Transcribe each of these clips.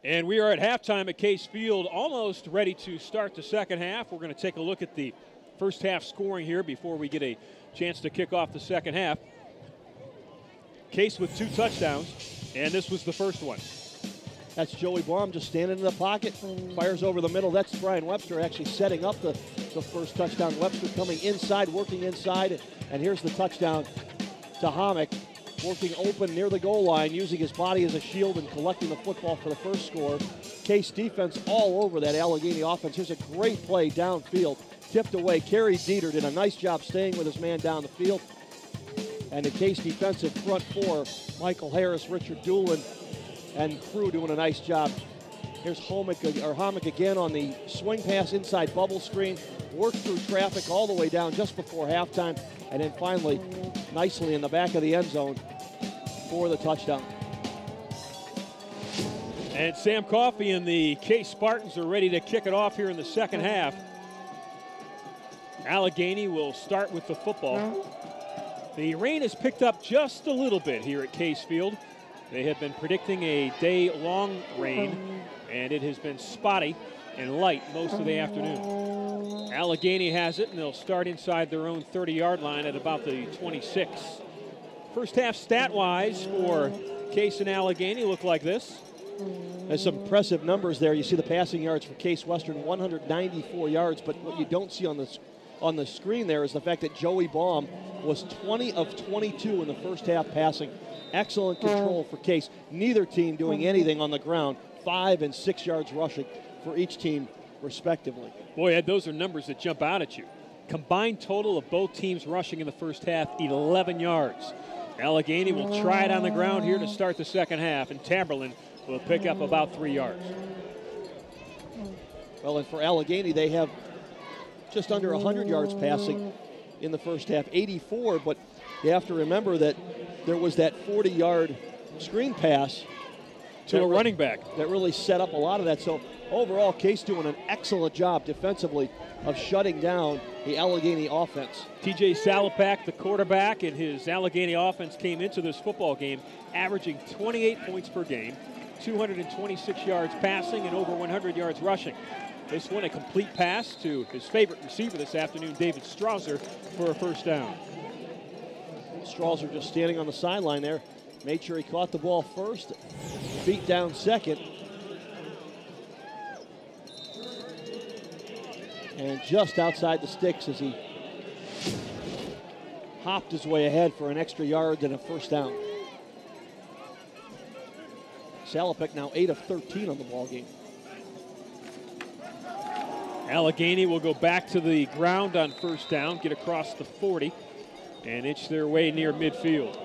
And we are at halftime at Case Field, almost ready to start the second half. We're going to take a look at the first half scoring here before we get a chance to kick off the second half. Case with 2 touchdowns, and this was the first one. That's Joey Baum just standing in the pocket, fires over the middle. That's Brian Webster actually setting up the first touchdown. Webster coming inside, working inside, and here's the touchdown to Homick, working open near the goal line, using his body as a shield and collecting the football for the first score. Case defense all over that Allegheny offense. Here's a great play downfield, tipped away. Kerry Dieter did a nice job staying with his man down the field. And the Case defensive front four, Michael Harris, Richard Doolin, and crew doing a nice job. Here's Homick again on the swing pass inside bubble screen, worked through traffic all the way down just before halftime, and then finally nicely in the back of the end zone for the touchdown. And Sam Coffey and the Case Spartans are ready to kick it off here in the second half. Allegheny will start with the football. The rain has picked up just a little bit here at Case Field. They have been predicting a day-long rain, and it has been spotty and light most of the afternoon. Allegheny has it, and they'll start inside their own 30-yard line at about the 26. First half stat-wise for Case and Allegheny look like this. There's some impressive numbers there. You see the passing yards for Case Western, 194 yards, but what you don't see on the screen there is the fact that Joey Baum was 20 of 22 in the first half passing. Excellent control for Case. Neither team doing anything on the ground. 5 and 6 yards rushing for each team, respectively. Boy, Ed, those are numbers that jump out at you. Combined total of both teams rushing in the first half, 11 yards. Allegheny will try it on the ground here to start the second half, and Taberlin will pick up about 3 yards. Well, and for Allegheny, they have just under 100 yards passing in the first half, 84, but you have to remember that there was that 40-yard screen pass to a running back that really set up a lot of that. So overall, Case doing an excellent job defensively of shutting down the Allegheny offense. TJ Salapak, the quarterback, and his Allegheny offense came into this football game averaging 28 points per game, 226 yards passing, and over 100 yards rushing. This one a complete pass to his favorite receiver this afternoon, David Strauser, for a first down. Strauser just standing on the sideline there. Made sure he caught the ball first, beat down second. And just outside the sticks as he hopped his way ahead for an extra yard and a first down. Salopek now 8 of 13 on the ball game. Allegheny will go back to the ground on first down, get across the 40, and inch their way near midfield.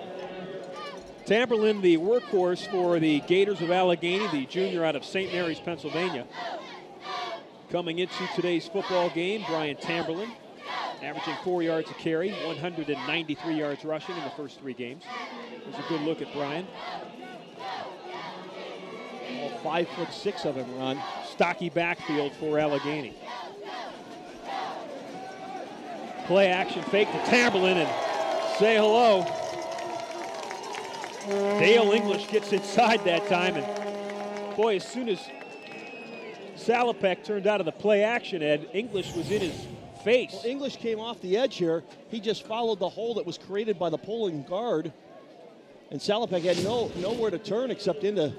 Taberlin, the workhorse for the Gators of Allegheny, the junior out of St. Mary's, Pennsylvania. Coming into today's football game, Brian Taberlin, averaging 4 yards a carry, 193 yards rushing in the first 3 games. There's a good look at Brian. All 5'6" of him run. Stocky backfield for Allegheny. Play action fake to Taberlin and say hello. Dale English gets inside that time, and boy, as soon as Salopek turned out of the play action, Ed, English was in his face. Well, English came off the edge here. He just followed the hole that was created by the pulling guard, and Salopek had nowhere to turn except into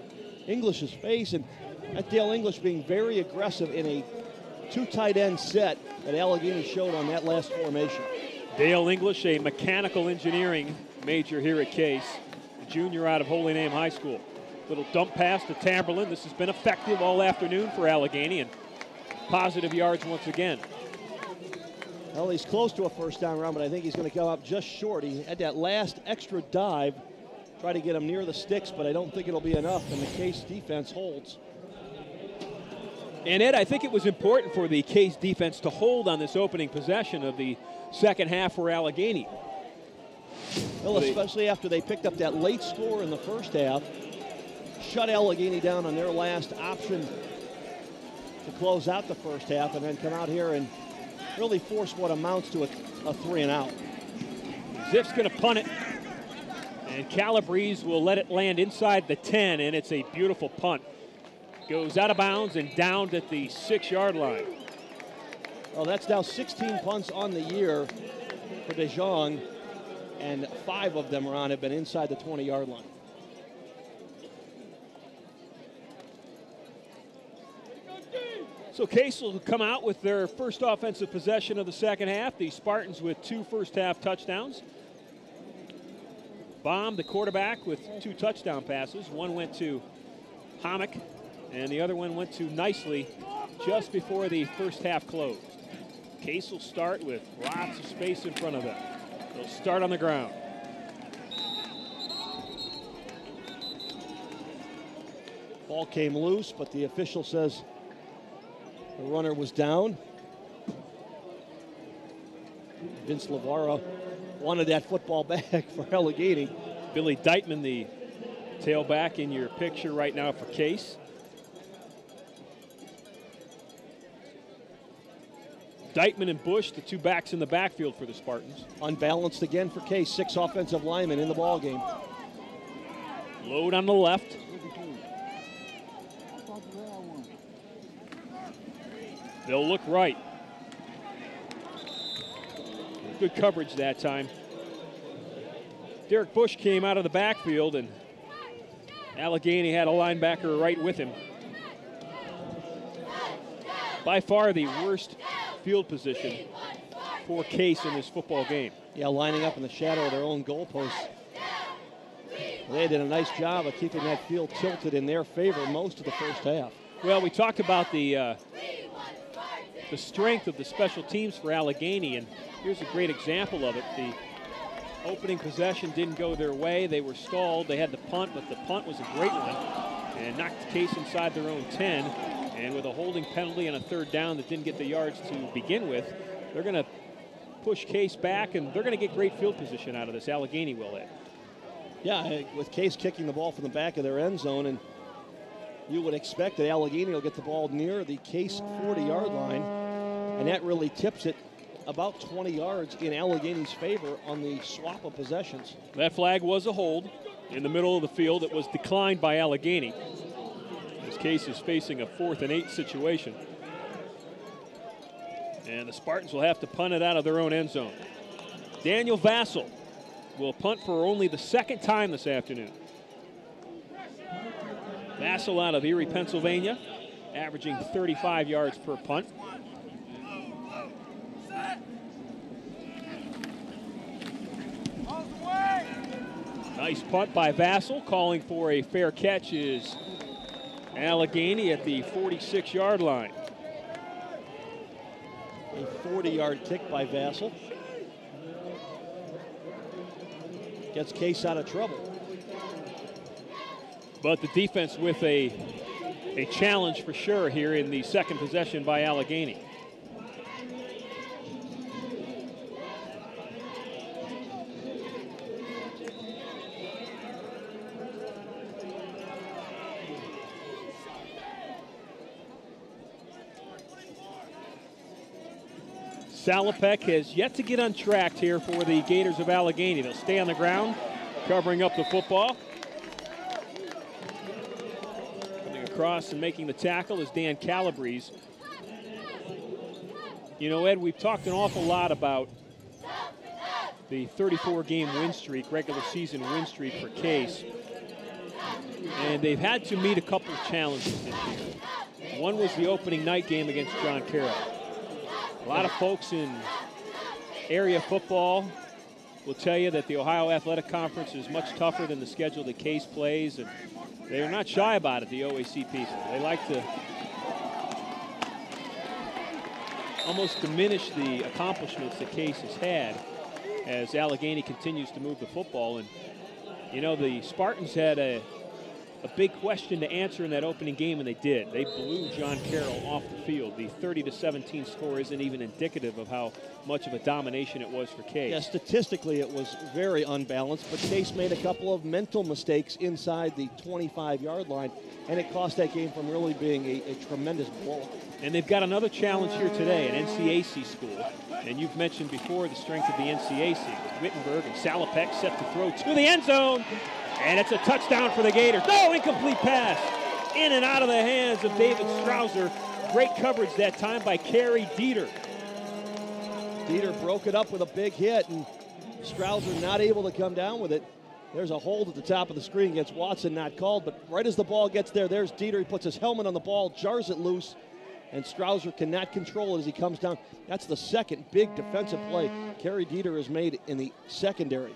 English's face, and that Dale English being very aggressive in a 2 tight end set that Allegheny showed on that last formation. Dale English, a mechanical engineering major here at Case, a junior out of Holy Name High School. Little dump pass to Taberlin. This has been effective all afternoon for Allegheny, and positive yards once again. Well, he's close to a first down run, but I think he's going to come up just short. He had that last extra dive, try to get him near the sticks, but I don't think it'll be enough, and the Case defense holds. And Ed, I think it was important for the Case defense to hold on this opening possession of the second half for Allegheny. Well, especially after they picked up that late score in the first half, shut Allegheny down on their last option to close out the first half, and then come out here and really force what amounts to a 3-and-out. Ziff's going to punt it, and Calabrese will let it land inside the 10, and it's a beautiful punt. goes out of bounds and downed at the 6-yard line. Well, that's now 16 punts on the year for DeJong, and 5 of them have been inside the 20-yard line. So Case will come out with their first offensive possession of the second half. The Spartans with 2 first-half touchdowns. Baum, the quarterback, with 2 touchdown passes. One went to Hommick, and the other one went to Nicely just before the first half closed. Case will start with lots of space in front of them. They'll start on the ground. Ball came loose, but the official says the runner was down. Vince Lavara wanted that football back for Allegheny. Billy Deitman, the tailback in your picture right now for Case. Deitman and Bush, the 2 backs in the backfield for the Spartans. Unbalanced again for Case. 6 offensive linemen in the ball game. Load on the left. They'll look right. Good coverage that time. Derek Bush came out of the backfield, and Allegheny had a linebacker right with him. By far the worst field position for Case in this football game. Yeah, lining up in the shadow of their own goalposts. They did a nice job of keeping that field tilted in their favor most of the first half. Well, we talked about the strength of the special teams for Allegheny, and here's a great example of it. The opening possession didn't go their way. They were stalled. They had the punt, but the punt was a great one and knocked the Case inside their own 10. And with a holding penalty and a 3rd down that didn't get the yards to begin with, they're going to push Case back, and they're going to get great field position out of this. Allegheny will it. Yeah, with Case kicking the ball from the back of their end zone, and you would expect that Allegheny will get the ball near the Case 40-yard line, and that really tips it about 20 yards in Allegheny's favor on the swap of possessions. That flag was a hold in the middle of the field. It was declined by Allegheny. This Case is facing a 4th and 8 situation. And the Spartans will have to punt it out of their own end zone. Daniel Vassell will punt for only the 2nd time this afternoon. Vassell out of Erie, Pennsylvania, averaging 35 yards per punt. Nice punt by Vassell. Calling for a fair catch is Allegheny at the 46-yard line. A 40-yard kick by Vassell. Gets Case out of trouble. But the defense with a challenge for sure here in the second possession by Allegheny. Salopek has yet to get untracked here for the Gators of Allegheny. They'll stay on the ground, covering up the football. Coming across and making the tackle is Dan Calabrese. You know, Ed, we've talked an awful lot about the 34-game win streak, regular season win streak for Case. And they've had to meet a couple of challenges this year. One was the opening night game against John Carroll. A lot of folks in area football will tell you that the Ohio Athletic Conference is much tougher than the schedule that Case plays, and they are not shy about it, the OAC people. They like to almost diminish the accomplishments that Case has had as Allegheny continues to move the football. And, you know, the Spartans had a big question to answer in that opening game, and they did. They blew John Carroll off the field. The 30-17 score isn't even indicative of how much of a domination it was for Case. Yeah, statistically it was very unbalanced, but Case made a couple of mental mistakes inside the 25-yard line, and it cost that game from really being a tremendous blow. And they've got another challenge here today, an NCAC school. And you've mentioned before the strength of the NCAC with Wittenberg and Salopek set to throw to the end zone. And it's a touchdown for the Gators. No, incomplete pass. in and out of the hands of David Strouser. Great coverage that time by Kerry Dieter. Dieter broke it up with a big hit, and Strouser not able to come down with it. There's a hold at the top of the screen against Watson, not called, but right as the ball gets there, there's Dieter. He puts his helmet on the ball, jars it loose, and Strouser cannot control it as he comes down. That's the second big defensive play Kerry Dieter has made in the secondary.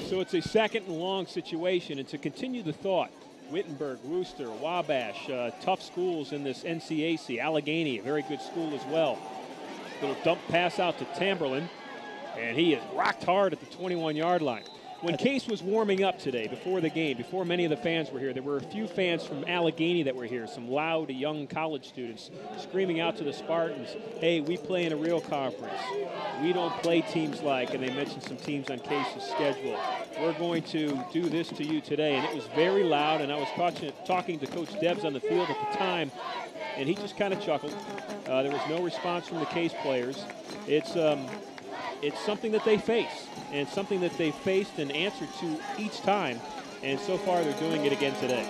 So it's a second and long situation, and to continue the thought, Wittenberg, Worcester, Wabash, tough schools in this NCAC. Allegheny, a very good school as well. Little dump pass out to Tamberlin, and he is rocked hard at the 21-yard line. When Case was warming up today, before the game, before many of the fans were here, there were a few fans from Allegheny that were here, some loud young college students screaming out to the Spartans, hey, we play in a real conference. We don't play teams like, and they mentioned some teams on Case's schedule. We're going to do this to you today. And it was very loud, and I was talking to Coach Debs on the field at the time, and he just kind of chuckled. There was no response from the Case players. It's something that they face, and it's something that they faced and answered to each time, and so far they're doing it again today.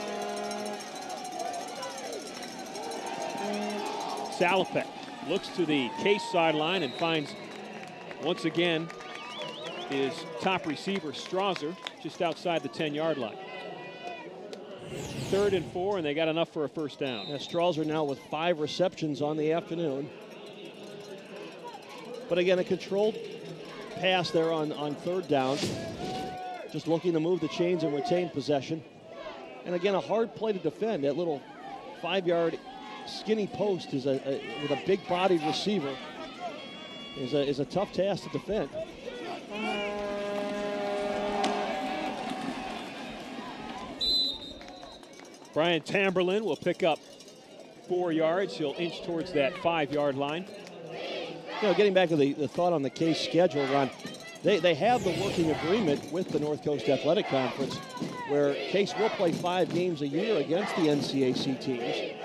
Salopek looks to the Case sideline and finds, once again, his top receiver, Strouser, just outside the 10-yard line. 3rd and 4, and they got enough for a first down. Yeah, Strouser now with 5 receptions on the afternoon. But again, a controlled pass there on 3rd down. Just looking to move the chains and retain possession. And again, a hard play to defend. That little 5-yard skinny post is with a big-bodied receiver is a tough task to defend. Brian Tamberlin will pick up 4 yards. He'll inch towards that 5-yard line. You know, getting back to the thought on the Case schedule, Ron, they have the working agreement with the North Coast Athletic Conference where Case will play 5 games a year against the NCAC teams.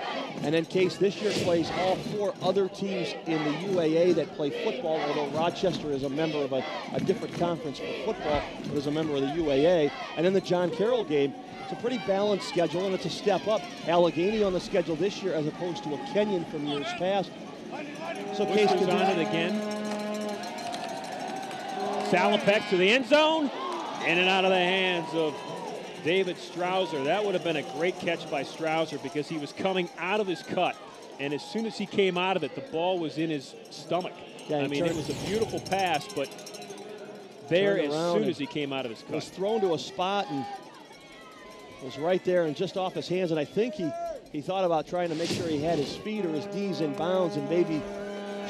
And then Case this year plays all 4 other teams in the UAA that play football, although Rochester is a member of a different conference for football, but is a member of the UAA. And then the John Carroll game. It's a pretty balanced schedule, and it's a step up. Allegheny on the schedule this year as opposed to a Kenyon from years past. So Case is on it again. Salopek to the end zone, in and out of the hands of David Strouser. That would have been a great catch by Strouser because he was coming out of his cut, and as soon as he came out of it, the ball was in his stomach. Yeah, I mean, it was a beautiful pass, but there as soon as he came out of his cut. Was thrown to a spot and was right there and just off his hands, and I think he thought about trying to make sure he had his feet or his knees in bounds and maybe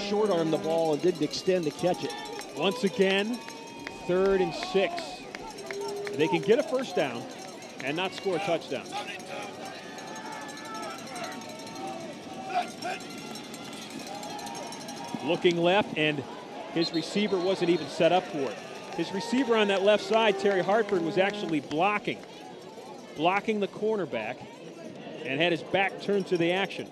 short-armed the ball and didn't extend to catch it. Once again, 3rd and 6. They can get a first down and not score a touchdown. Looking left, and his receiver wasn't even set up for it. His receiver on that left side, Terry Hartford, was actually blocking the cornerback and had his back turned to the action.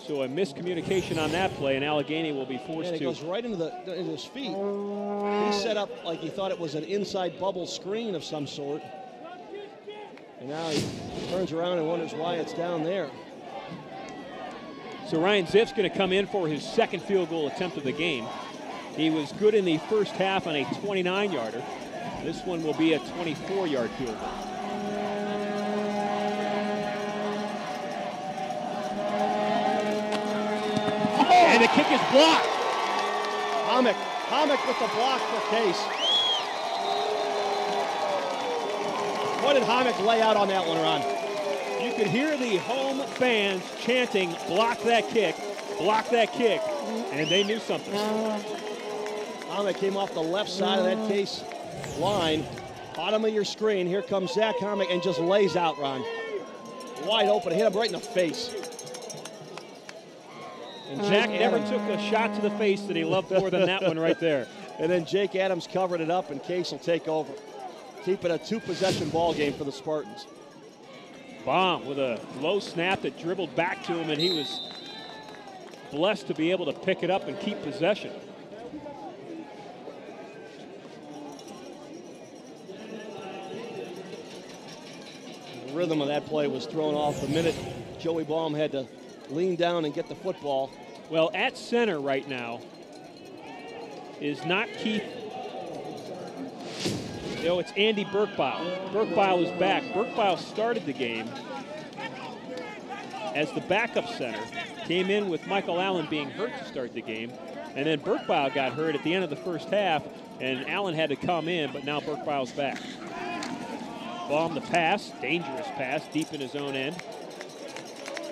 So a miscommunication on that play, and Allegheny will be forced to. It goes right into his feet. He set up like he thought it was an inside bubble screen of some sort. And now he turns around and wonders why it's down there. So Ryan Ziff's going to come in for his 2nd field goal attempt of the game. He was good in the first half on a 29-yarder. This one will be a 24-yard field goal. And the kick is blocked. Hammock with the block for Case. What did Hammock lay out on that one, Ron? You could hear the home fans chanting, block that kick, and they knew something. Hammock came off the left side of that Case line. Bottom of your screen, here comes Zach Hammock and just lays out, Ron. Wide open, hit him right in the face. And Jack never took a shot to the face that he loved more than that one right there. And then Jake Adams covered it up, and Case will take over. Keep it a 2-possession ball game for the Spartans. Baum with a low snap that dribbled back to him, and he was blessed to be able to pick it up and keep possession. rhythm of that play was thrown off the minute Joey Baum had to lean down and get the football. Well, at center right now is not Keith. It's Andy Burkbile. Burkbile is back. Burkbile started the game as the backup center. Came in with Michael Allen being hurt to start the game. And then Burkbile got hurt at the end of the first half, and Allen had to come in, but now Burkbile's back. Baum the pass, dangerous pass, deep in his own end.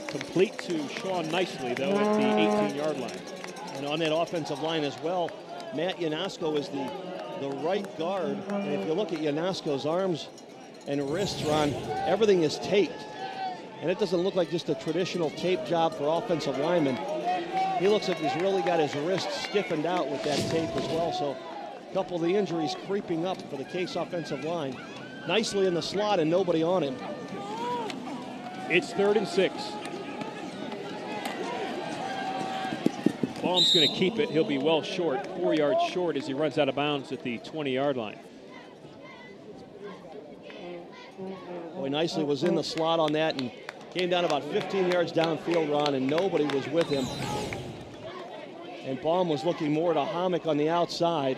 Complete to Sean Nicely, though, at the 18-yard line. And on that offensive line as well, Matt Yanasco is the right guard. And if you look at Yanasco's arms and wrists, Ron, everything is taped. And it doesn't look like just a traditional tape job for offensive linemen. He looks like he's really got his wrists stiffened out with that tape as well. So a couple of the injuries creeping up for the Case offensive line. Nicely in the slot and nobody on him. It's 3rd and 6. Baum's going to keep it. He'll be well short, 4 yards short as he runs out of bounds at the 20-yard line. Boy, Nicely was in the slot on that and came down about 15 yards downfield, Ron, and nobody was with him. And Baum was looking more at a hammock on the outside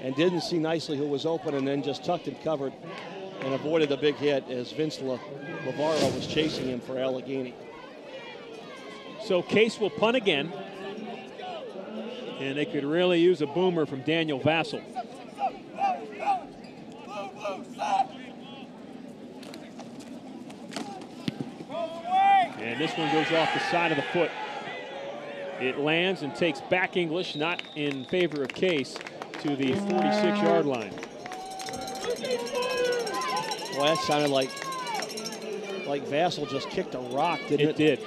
and didn't see Nicely, who was open, and then just tucked and covered and avoided a big hit as Vince Lavarro was chasing him for Allegheny. So Case will punt again. And they could really use a boomer from Daniel Vassell. And this one goes off the side of the foot. It lands and takes back English, not in favor of Case, to the 46-yard line. Well, that sounded like Vassell just kicked a rock, didn't it? It did.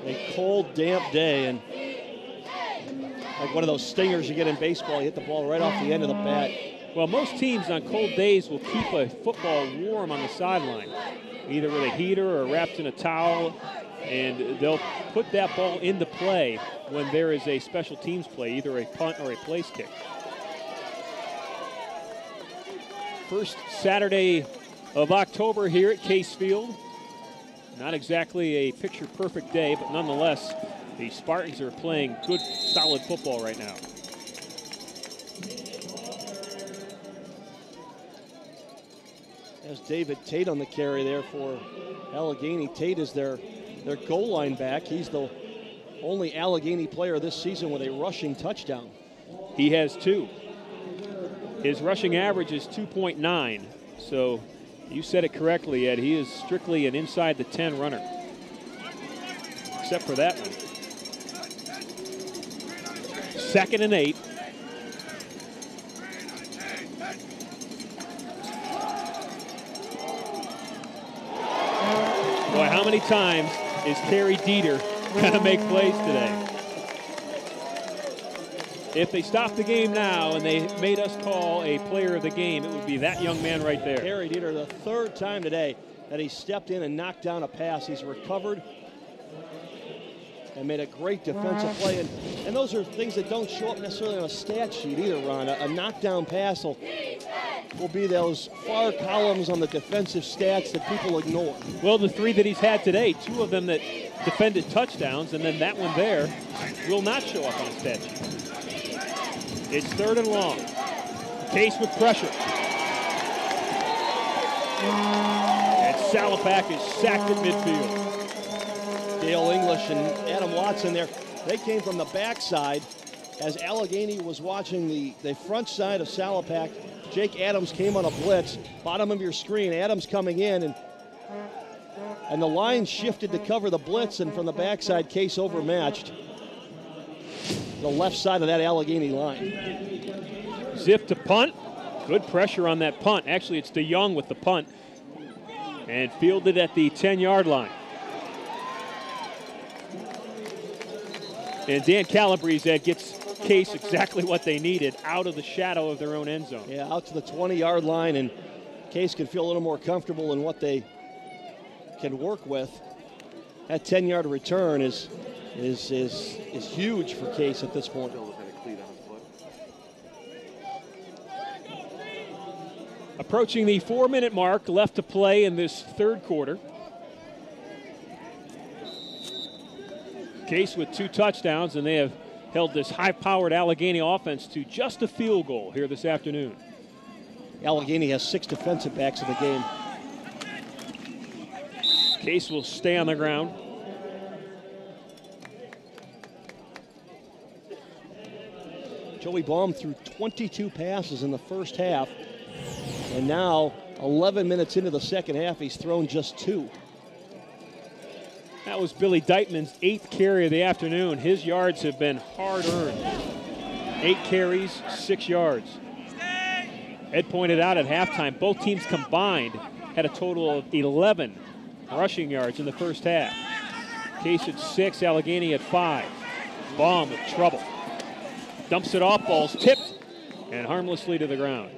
A cold, damp day, and like one of those stingers you get in baseball, you hit the ball right off the end of the bat. Well, most teams on cold days will keep a football warm on the sideline, either with a heater or wrapped in a towel, and they'll put that ball into play when there is a special teams play, either a punt or a place kick. First Saturday of October here at Case Field. Not exactly a picture-perfect day, but nonetheless, the Spartans are playing good, solid football right now. There's David Tate on the carry there for Allegheny. Tate is their goal line back. He's the only Allegheny player this season with a rushing touchdown. He has 2. His rushing average is 2.9, so you said it correctly, Ed. He is strictly an inside the 10 runner, except for that one. 2nd and 8. Boy, how many times is Terry Dieter going to make plays today? If they stopped the game now and they made us call a player of the game, it would be that young man right there. Terry Dieter, the 3rd time today that he stepped in and knocked down a pass. He's recovered and made a great defensive play. And those are things that don't show up necessarily on a stat sheet either, Ron. A knockdown pass will be those far columns on the defensive stats that people ignore. Well, the 3 that he's had today, 2 of them that defended touchdowns, and then that one there will not show up on a stat sheet. It's 3rd and long. Case with pressure. And Salapak is sacked at midfield. Dale English and Adam Watson there, they came from the backside as Allegheny was watching the front side of Salapak. Jake Adams came on a blitz. Bottom of your screen, Adams coming in, and the line shifted to cover the blitz, and from the backside, Case overmatched the left side of that Allegheny line. Ziff to punt. Good pressure on that punt. Actually, it's DeYoung with the punt. And fielded at the 10-yard line. And Dan Calabrese gets Case exactly what they needed, out of the shadow of their own end zone. Yeah, out to the 20-yard line, and Case can feel a little more comfortable in what they can work with. That 10-yard return is huge for Case at this point. Approaching the 4-minute mark left to play in this third quarter. Case with 2 touchdowns, and they have held this high-powered Allegheny offense to just a field goal here this afternoon. Allegheny has 6 defensive backs in the game. Case will stay on the ground. Joey Baum threw 22 passes in the first half, and now 11 minutes into the second half, he's thrown just 2. That was Billy Deitman's 8th carry of the afternoon. His yards have been hard-earned. 8 carries, 6 yards. Ed pointed out at halftime, both teams combined had a total of 11 rushing yards in the first half. Case at 6, Allegheny at 5. Baum with trouble. Dumps it off, ball's tipped, and harmlessly to the ground.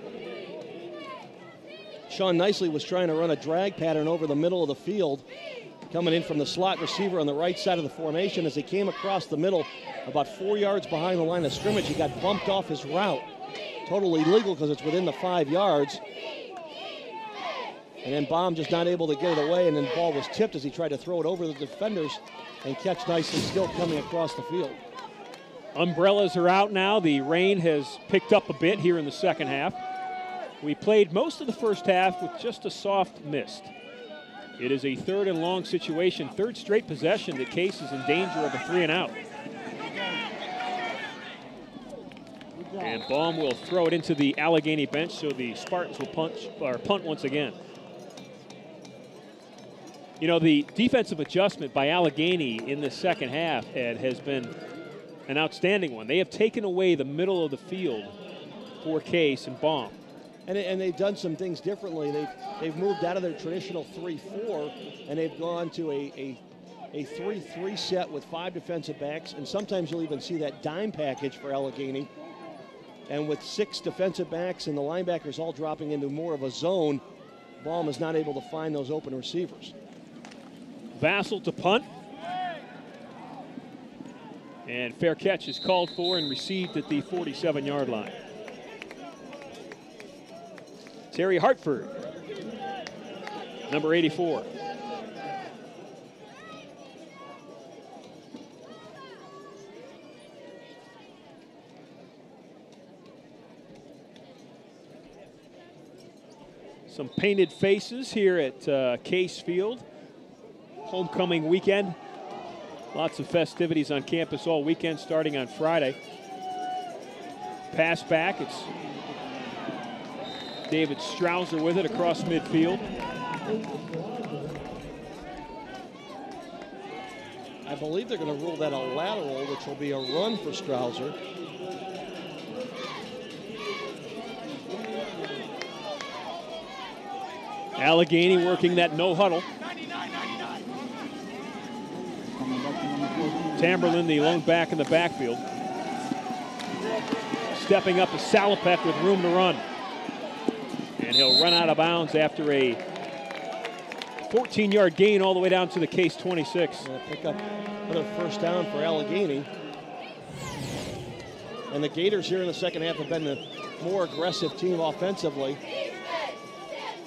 Sean Nicely was trying to run a drag pattern over the middle of the field, coming in from the slot receiver on the right side of the formation. As he came across the middle, about 4 yards behind the line of scrimmage, he got bumped off his route. Totally illegal because it's within the 5 yards. And then Baum just not able to get it away, and then the ball was tipped as he tried to throw it over the defenders and catch Nicely still coming across the field. Umbrellas are out now. The rain has picked up a bit here in the second half. We played most of the first half with just a soft mist. It is a 3rd and long situation, 3rd straight possession. The Case is in danger of a 3-and-out. And Baum will throw it into the Allegheny bench, so the Spartans will punt once again. You know, the defensive adjustment by Allegheny in the second half, Ed, has been an outstanding one. They have taken away the middle of the field for Case and Baum. And they've done some things differently. They've moved out of their traditional 3-4, and they've gone to a 3-3 set with 5 defensive backs, and sometimes you'll even see that dime package for Allegheny. And with 6 defensive backs and the linebackers all dropping into more of a zone, Baum is not able to find those open receivers. Vassell to punt. And fair catch is called for and received at the 47-yard line. Terry Hartford, number 84. Some painted faces here at Case Field. Homecoming weekend. Lots of festivities on campus all weekend, starting on Friday. Pass back, it's David Strouser with it across midfield. I believe they're going to rule that a lateral, which will be a run for Strouser. Allegheny working that no huddle. Tamberlin, the lone back in the backfield. Stepping up to Salopek with room to run. And he'll run out of bounds after a 14-yard gain all the way down to the Case 26. Pick up another first down for Allegheny. And the Gators here in the second half have been the more aggressive team offensively.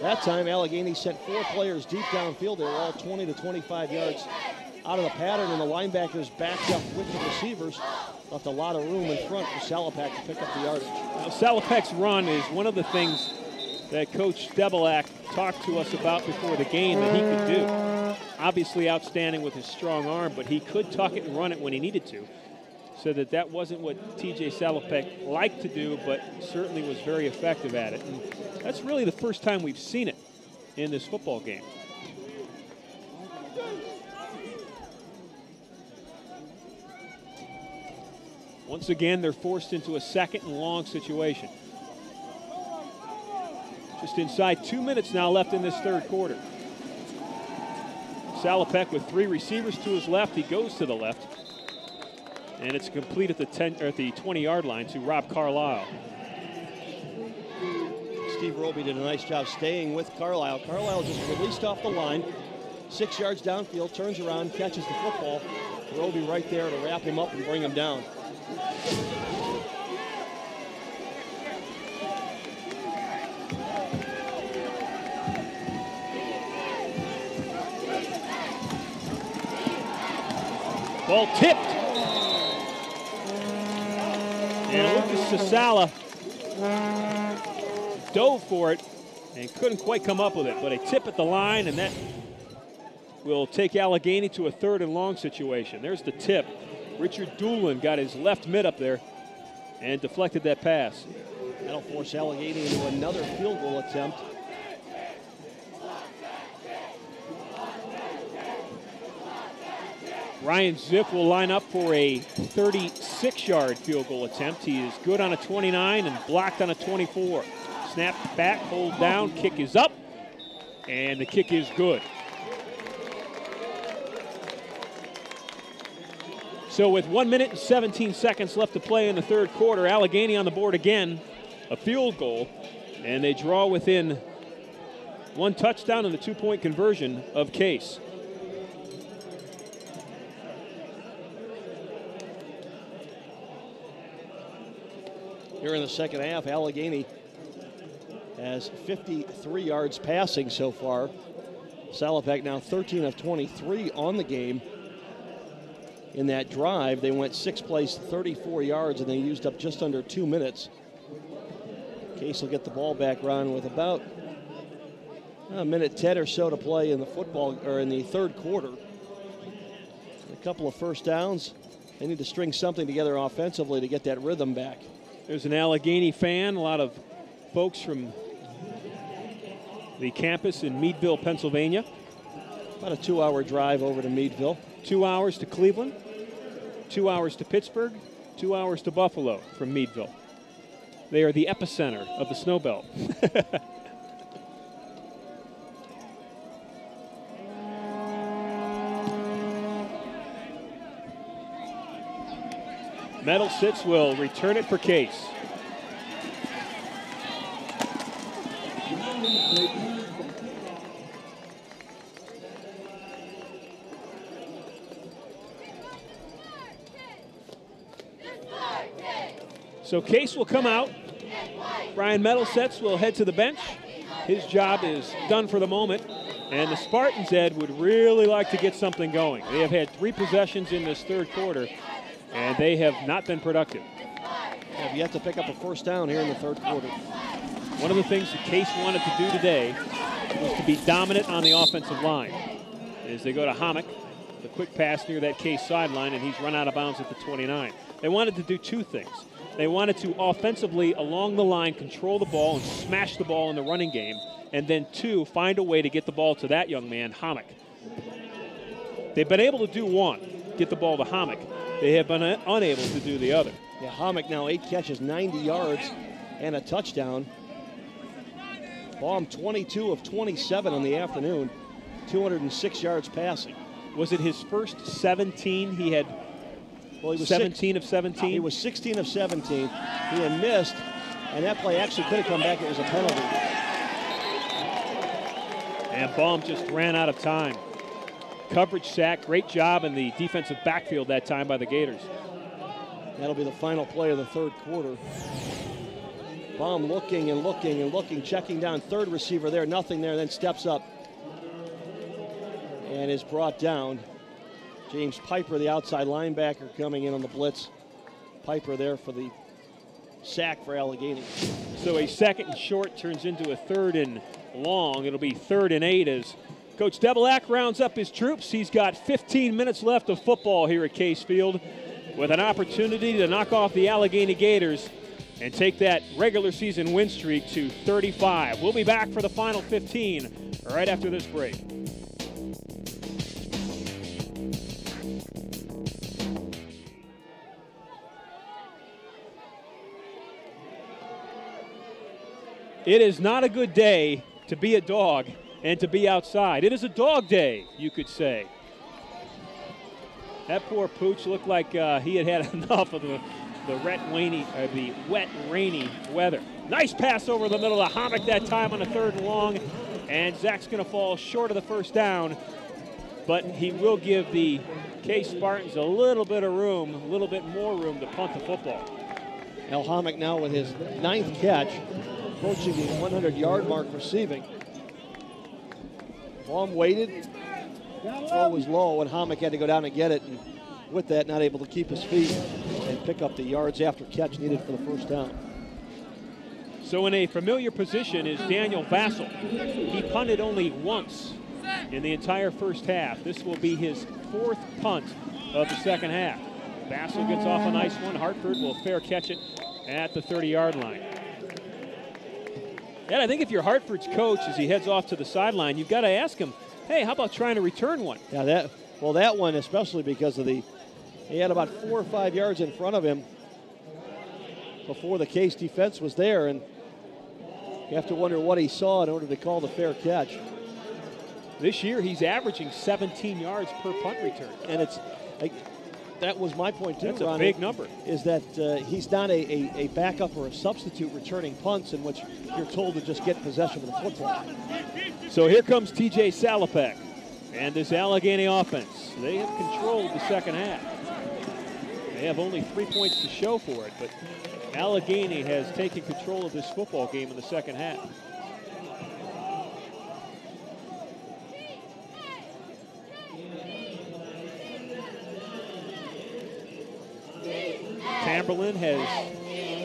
That time, Allegheny sent 4 players deep downfield. They were all 20 to 25 yards out of the pattern, and the linebackers backed up with the receivers. Left a lot of room in front for Salopek to pick up the yardage. Now, Salopek's run is one of the things that Coach Debelak talked to us about before the game that he could do. Obviously outstanding with his strong arm, but he could tuck it and run it when he needed to. So that wasn't what TJ Salopek liked to do, but certainly was very effective at it. And that's really the first time we've seen it in this football game. Once again, they're forced into a 2nd and long situation. Just inside 2 minutes now left in this third quarter. Salopek with 3 receivers to his left. He goes to the left. And it's complete at the 20-yard line to Rob Carlisle. Steve Roby did a nice job staying with Carlisle. Carlisle just released off the line, 6 yards downfield, turns around, catches the football. Roby right there to wrap him up and bring him down. Ball tipped. And Lucas Sasala dove for it and couldn't quite come up with it. But a tip at the line, and that will take Allegheny to a 3rd and long situation. There's the tip. Richard Doolin got his left mid up there and deflected that pass. That'll force Allegheny into another field goal attempt. Ryan Ziff will line up for a 36-yard field goal attempt. He is good on a 29 and blocked on a 24. Snap back, hold down, kick is up, and the kick is good. So with 1 minute and 17 seconds left to play in the 3rd quarter, Allegheny on the board again, a field goal, and they draw within 1 touchdown and the 2-point conversion of Case. Here in the second half, Allegheny has 53 yards passing so far. Salopek now 13 of 23 on the game. In that drive, they went 6 plays, 34 yards, and they used up just under 2 minutes. Case will get the ball back, Ron, with about a minute 10 or so to play in the in the 3rd quarter. A couple of first downs. They need to string something together offensively to get that rhythm back. There's an Allegheny fan, a lot of folks from the campus in Meadville, Pennsylvania. About a 2-hour drive over to Meadville. 2 hours to Cleveland, 2 hours to Pittsburgh, 2 hours to Buffalo from Meadville. They are the epicenter of the snow belt. Meadowsitz will return it for Case. So Case will come out. Brian Meadowsitz will head to the bench. His job is done for the moment. And the Spartans, Ed, would really like to get something going. They have had 3 possessions in this 3rd quarter, and they have not been productive. Have yet to pick up a first down here in the 3rd quarter. One of the things that Case wanted to do today was to be dominant on the offensive line. As they go to Hommick, the quick pass near that Case sideline, and he's run out of bounds at the 29. They wanted to do 2 things. They wanted to offensively, along the line, control the ball and smash the ball in the running game, and then 2, find a way to get the ball to that young man, Hommick. They've been able to do 1, get the ball to Hommick. They have been unable to do the other. Yeah, Hommick now 8 catches, 90 yards, and a touchdown. Baum 22 of 27 on the afternoon, 206 yards passing. Was it his first 17? He had 17 of 17? He was 16 of 17. He had missed, and that play actually could have come back. It was a penalty. And Baum just ran out of time. Coverage sack, great job in the defensive backfield that time by the Gators. That'll be the final play of the 3rd quarter. Baum looking and looking and looking, checking down 3rd receiver there, nothing there, then steps up and is brought down. James Piper, the outside linebacker, coming in on the blitz. Piper there for the sack for Allegheny. So a 2nd and short turns into a 3rd and long. It'll be 3rd and 8 as Coach Debelak rounds up his troops. He's got 15 minutes left of football here at Case Field with an opportunity to knock off the Allegheny Gators and take that regular season win streak to 35. We'll be back for the final 15 right after this break. It is not a good day to be a dog and to be outside. It is a dog day, you could say. That poor Pooch looked like he had had enough of the wet, rainy weather. Nice pass over the middle of Hommick that time on a 3rd and long, and Zach's going to fall short of the first down, but he will give the Case Spartans a little bit of room, a little bit more room to punt the football. Al Hommick now with his 9th catch, approaching the 100-yard mark receiving. Baum waited. Throw was low, and Hommick had to go down and get it. And with that, not able to keep his feet and pick up the yards after catch needed for the first down. So in a familiar position is Daniel Vassell. He punted only once in the entire first half. This will be his 4th punt of the second half. Vassell gets off a nice one. Hartford will fair catch it at the 30-yard line. And I think if you're Hartford's coach as he heads off to the sideline, you've got to ask him, hey, how about trying to return one? Yeah, that one especially because of he had about 4 or 5 yards in front of him before the Case defense was there, and you have to wonder what he saw in order to call the fair catch. This year he's averaging 17 yards per punt return. And it's that was my point too, That's Ron, a big number. Is that he's not a backup or a substitute returning punts in which you're told to just get possession of the football. So here comes TJ Salopek and this Allegheny offense. They have controlled the second half. They have only 3 points to show for it, but Allegheny has taken control of this football game in the second half. Tamberlin has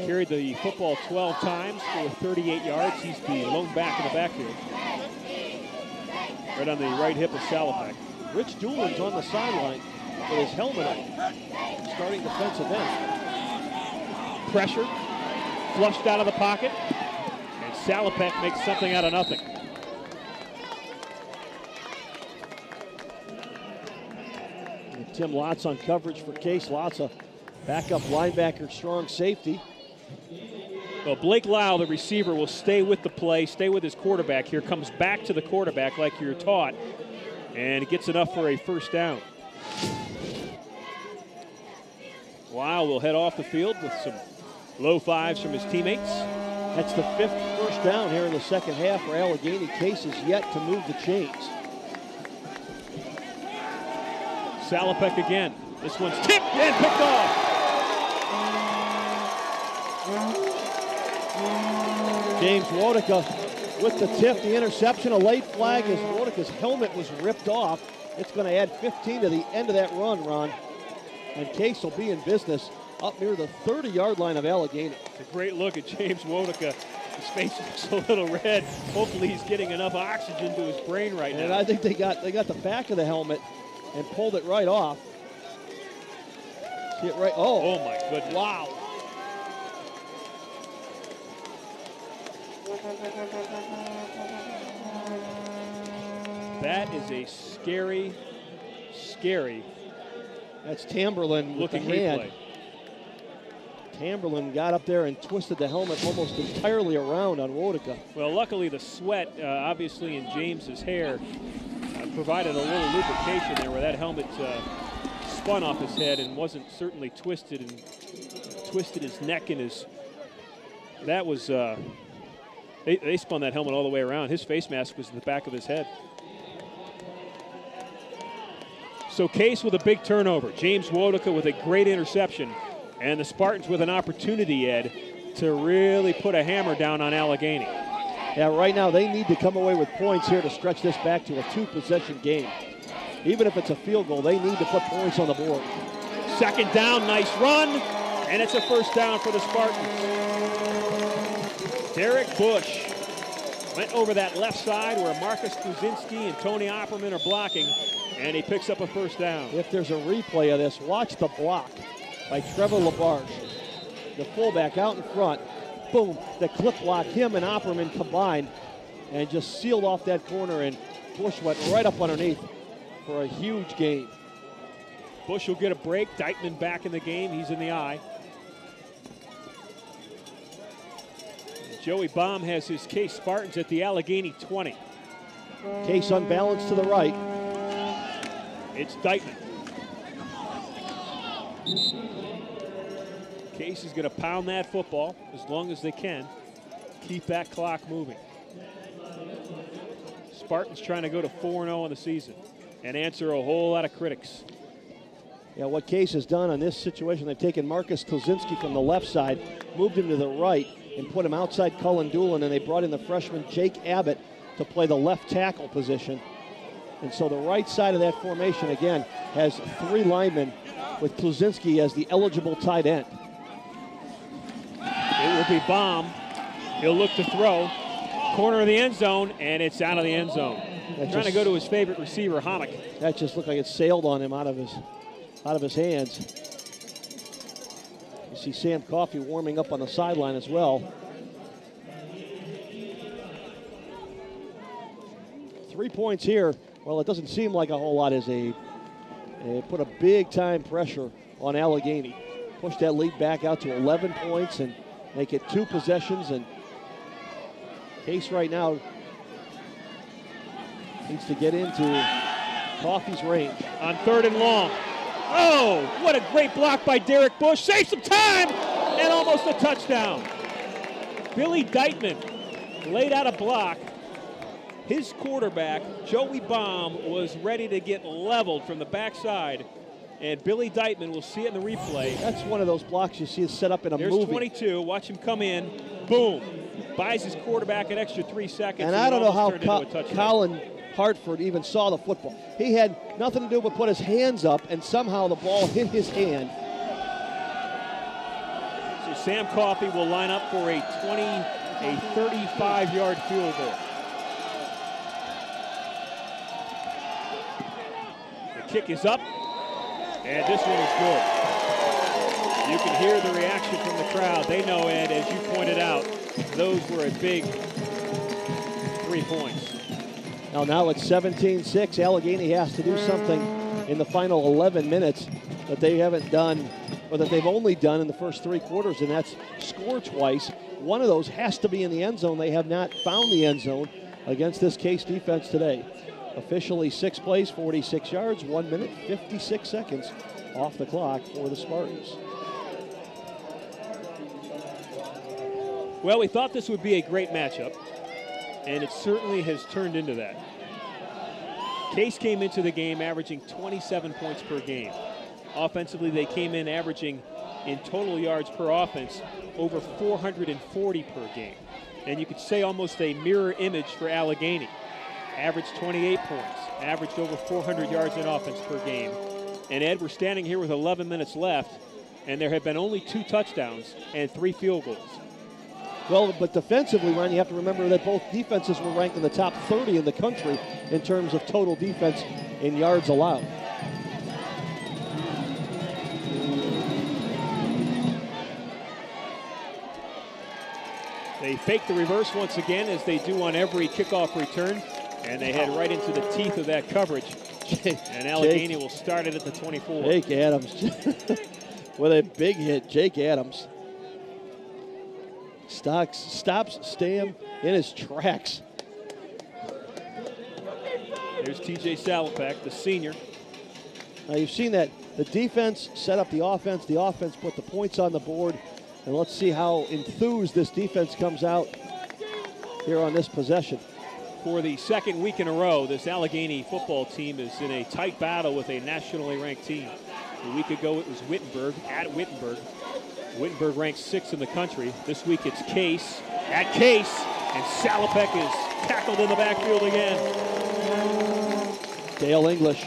carried the football 12 times for 38 yards. He's the lone back in the backfield. Right on the right hip of Salopek. Rich Doolin's on the sideline with his helmet on, starting defensive end. Pressure, flushed out of the pocket, and Salopek makes something out of nothing. And Tim Lotz on coverage for Case. Lotz a backup linebacker, strong safety. Well, Blake Lau, the receiver, will stay with the play, stay with his quarterback here, comes back to the quarterback like you're taught, and he gets enough for a first down. Lau will head off the field with some low fives from his teammates. That's the 5th first down here in the second half for Allegheny. Case is yet to move the chains. Salopek again. This one's tipped and picked off. James Wodeka with the tip, the interception, a late flag as Wodeka's helmet was ripped off. It's going to add 15 to the end of that run, Ron. And Case will be in business up near the 30-yard line of Allegheny. It's a great look at James Wodeka. His face looks a little red. Hopefully he's getting enough oxygen to his brain right now. And I think they got the back of the helmet and pulled it right off. See it right. Oh my goodness. Wow. That is a scary, scary. That's Tamberlin with the hand. Replay. Tamberlin got up there and twisted the helmet almost entirely around on Wodeka. Well, luckily the sweat, obviously in James's hair, provided a little lubrication there where that helmet spun off his head and wasn't certainly twisted and twisted his neck and his. That was. They spun that helmet all the way around. His face mask was in the back of his head. So Case with a big turnover. James Wodeka with a great interception. And the Spartans with an opportunity, Ed, to really put a hammer down on Allegheny. Yeah, right now they need to come away with points here to stretch this back to a 2-possession game. Even if it's a field goal, they need to put points on the board. Second down, nice run, and it's a first down for the Spartans. Derek Bush went over that left side where Marcus Kuzinski and Tony Opperman are blocking, and he picks up a first down. If there's a replay of this, watch the block by Trevor LaBarge. The fullback out in front. Boom, the clip block, him and Opperman combined and just sealed off that corner, and Bush went right up underneath for a huge gain. Bush will get a break. Dykeman back in the game. He's in the eye. Joey Baum has his Case Spartans at the Allegheny 20. Case unbalanced to the right. It's Dykeman. Case is going to pound that football as long as they can. Keep that clock moving. Spartans trying to go to 4-0 on the season and answer a whole lot of critics. Yeah, what Case has done on this situation, they've taken Marcus Kozinski from the left side, moved him to the right, and put him outside Cullen Doolin, and they brought in the freshman Jake Abbott to play the left tackle position. And so the right side of that formation, again, has 3 linemen with Kluzinski as the eligible tight end. It will be Baum. He'll look to throw. Corner of the end zone, and it's out of the end zone. Trying to go to his favorite receiver, Hammock. That just looked like it sailed on him out of his hands. You see Sam Coffey warming up on the sideline as well. 3 points here. Well, it doesn't seem like a whole lot as they put a big time pressure on Allegheny. Push that lead back out to 11 points and make it 2 possessions. And Case right now needs to get into Coffey's range. On 3rd and long. Oh, what a great block by Derek Bush. Save some time and almost a touchdown. Billy Deitman laid out a block. His quarterback, Joey Baum, was ready to get leveled from the backside. And Billy Deitman, will see it in the replay. That's one of those blocks you see is set up in a movie. There's 22. Watch him come in. Boom. Buys his quarterback an extra 3 seconds. And I don't know how Colin Hartford even saw the football. He had nothing to do but put his hands up, and somehow the ball hit his hand. So Sam Coffey will line up for a 35-yard field goal. The kick is up, and this one is good. You can hear the reaction from the crowd. They know, Ed, as you pointed out, those were a big 3 points. Now it's 17-6. Allegheny has to do something in the final 11 minutes that they haven't done, or that they've only done in the first 3 quarters, and that's score twice. One of those has to be in the end zone. They have not found the end zone against this Case defense today. Officially 6 plays, 46 yards, 1 minute, 56 seconds off the clock for the Spartans. Well, we thought this would be a great matchup, and it certainly has turned into that. Case came into the game averaging 27 points per game. Offensively, they came in averaging, in total yards per offense, over 440 per game. And you could say almost a mirror image for Allegheny. Averaged 28 points, averaged over 400 yards in offense per game. And Ed, we're standing here with 11 minutes left, and there have been only 2 touchdowns and 3 field goals. Well, but defensively, Ron, you have to remember that both defenses were ranked in the top 30 in the country in terms of total defense in yards allowed. They fake the reverse once again, as they do on every kickoff return, and they head right into the teeth of that coverage. And Allegheny will start it at the 24. Jake Adams with a big hit. Jake Adams stops Stam in his tracks. There's TJ Salopek, the senior. Now you've seen that the defense set up the offense put the points on the board, and let's see how enthused this defense comes out here on this possession. For the second week in a row, this Allegheny football team is in a tight battle with a nationally ranked team. A week ago it was Wittenberg at Wittenberg. Wittenberg ranks 6th in the country. This week it's Case at Case, and Salopek is tackled in the backfield again. Dale English,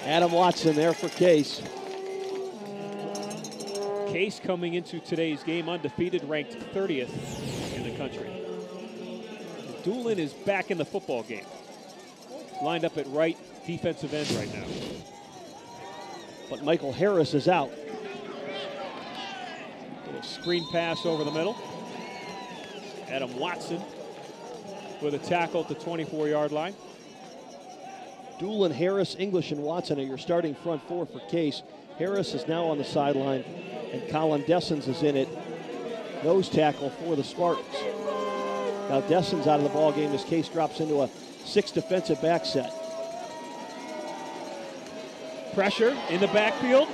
Adam Watson there for Case. Case coming into today's game undefeated, ranked 30th in the country. Doolin is back in the football game. Lined up at right defensive end right now. But Michael Harris is out. Little screen pass over the middle. Adam Watson with a tackle at the 24-yard line. Doolin, Harris, English, and Watson are your starting front 4 for Case. Harris is now on the sideline, and Colin Dessens is in it, nose tackle for the Spartans. Now Dessens out of the ball game as Case drops into a 6 defensive back set. Pressure in the backfield.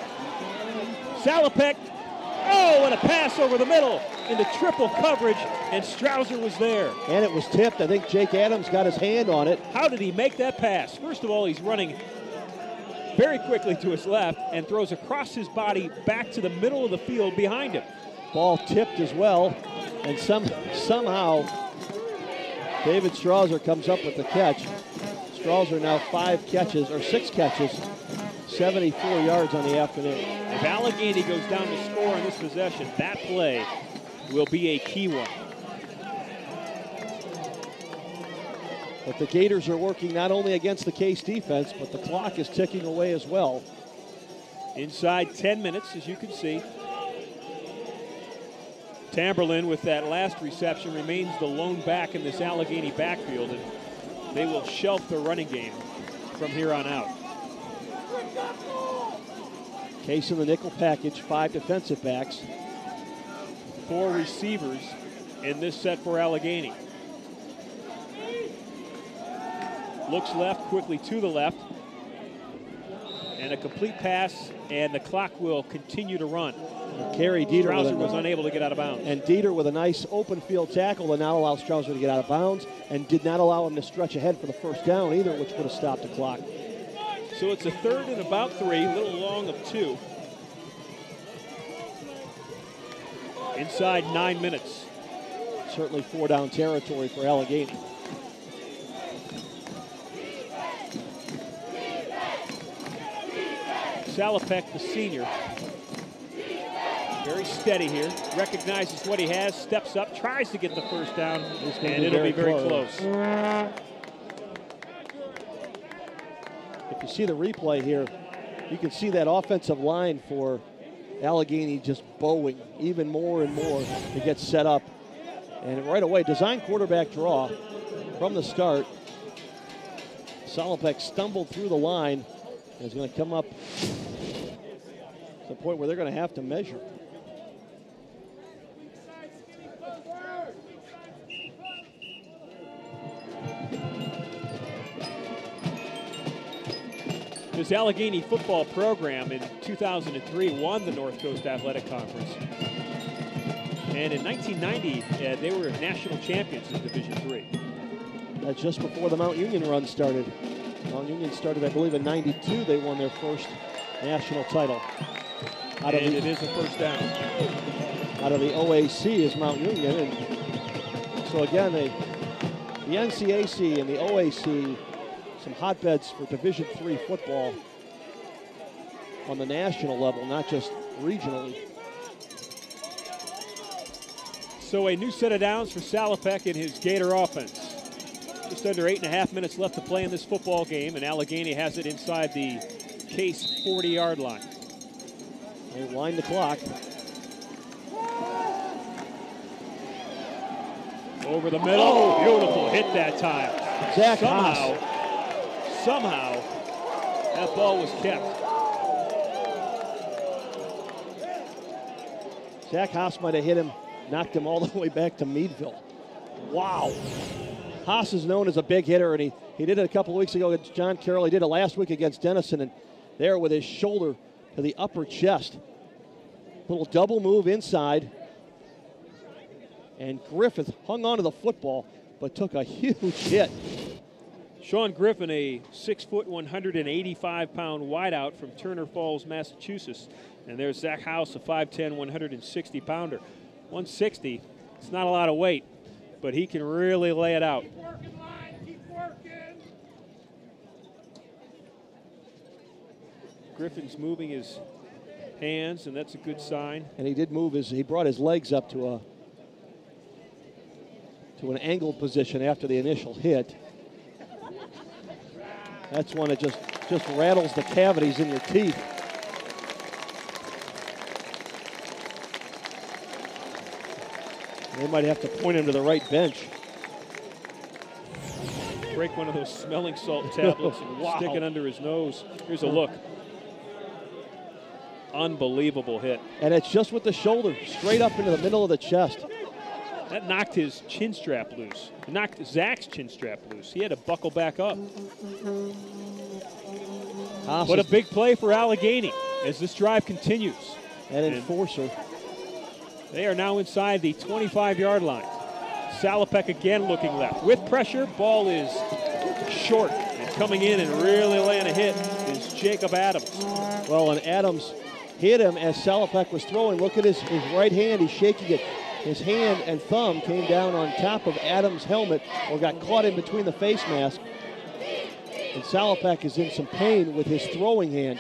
Salopek. Oh, and a pass over the middle into triple coverage, and Strouser was there. And it was tipped. I think Jake Adams got his hand on it. How did he make that pass? First of all, he's running very quickly to his left and throws across his body back to the middle of the field behind him. Ball tipped as well, and somehow David Strouser comes up with the catch. Strouser now 6 catches, 74 yards on the afternoon. If Allegheny goes down to score on this possession, that play will be a key one. But the Gators are working not only against the Case defense, but the clock is ticking away as well. Inside 10 minutes, as you can see. Tamberlin, with that last reception, remains the lone back in this Allegheny backfield, and they will shelf the running game from here on out. Case in the nickel package, 5 defensive backs. 4 receivers in this set for Allegheny. Looks left, quickly to the left. And a complete pass, and the clock will continue to run. Carey Dieter Strouser was unable to get out of bounds. And Dieter with a nice open field tackle that now allows Strouser to get out of bounds and did not allow him to stretch ahead for the first down either, which would have stopped the clock. So it's a 3rd and about 3, a little long of 2. Inside 9 minutes. Certainly 4-down territory for Allegheny. Salopek, the senior, very steady here, recognizes what he has, steps up, tries to get the first down, and it'll be very close. If you see the replay here, you can see that offensive line for Allegheny just bowing even more and more to get set up. And right away, design quarterback draw from the start. Salopek stumbled through the line and is going to come up to the point where they're going to have to measure. This Allegheny football program in 2003 won the North Coast Athletic Conference. And in 1990, they were national champions in Division III. That's just before the Mount Union run started. Mount Union started, I believe, in '92. They won their first national title. It is a first down. Out of the OAC is Mount Union. And so again, the NCAC and the OAC, some hotbeds for Division III football on the national level, not just regionally. So a new set of downs for Salopek and his Gator offense. Just under 8.5 minutes left to play in this football game, and Allegheny has it inside the Case 40-yard line. They wind the clock. Over the middle. Oh, beautiful hit that time. Zach Somehow, that ball was kept. Zach Haas might have hit him, knocked him all the way back to Meadville. Wow. Haas is known as a big hitter, and he did it a couple of weeks ago against John Carroll. He did it last week against Denison, and there with his shoulder to the upper chest. Little double move inside. And Griffin hung on to the football, but took a huge hit. Sean Griffin, a 6-foot, 185-pound wideout from Turner Falls, Massachusetts. And there's Zach House, a 5'10", 160-pounder. 160, it's not a lot of weight, but he can really lay it out. Griffin's moving his hands, and that's a good sign. And he did move he brought his legs up to an angled position after the initial hit. That's one that just rattles the cavities in your teeth. They might have to point him to the right bench. Break one of those smelling salt tablets and wow. stick it under his nose. Here's a look. Unbelievable hit. And it's just with the shoulder, straight up into the middle of the chest. That knocked his chin strap loose. It knocked Zach's chin strap loose. He had to buckle back up. What a big play for Allegheny as this drive continues. An enforcer. They are now inside the 25-yard line. Salopek again looking left. With pressure, ball is short. And coming in and really laying a hit is Jacob Adams. Well, and Adams hit him as Salopek was throwing. Look at his right hand. He's shaking it. His hand and thumb came down on top of Adams' helmet or got caught in between the face mask. And Salopek is in some pain with his throwing hand.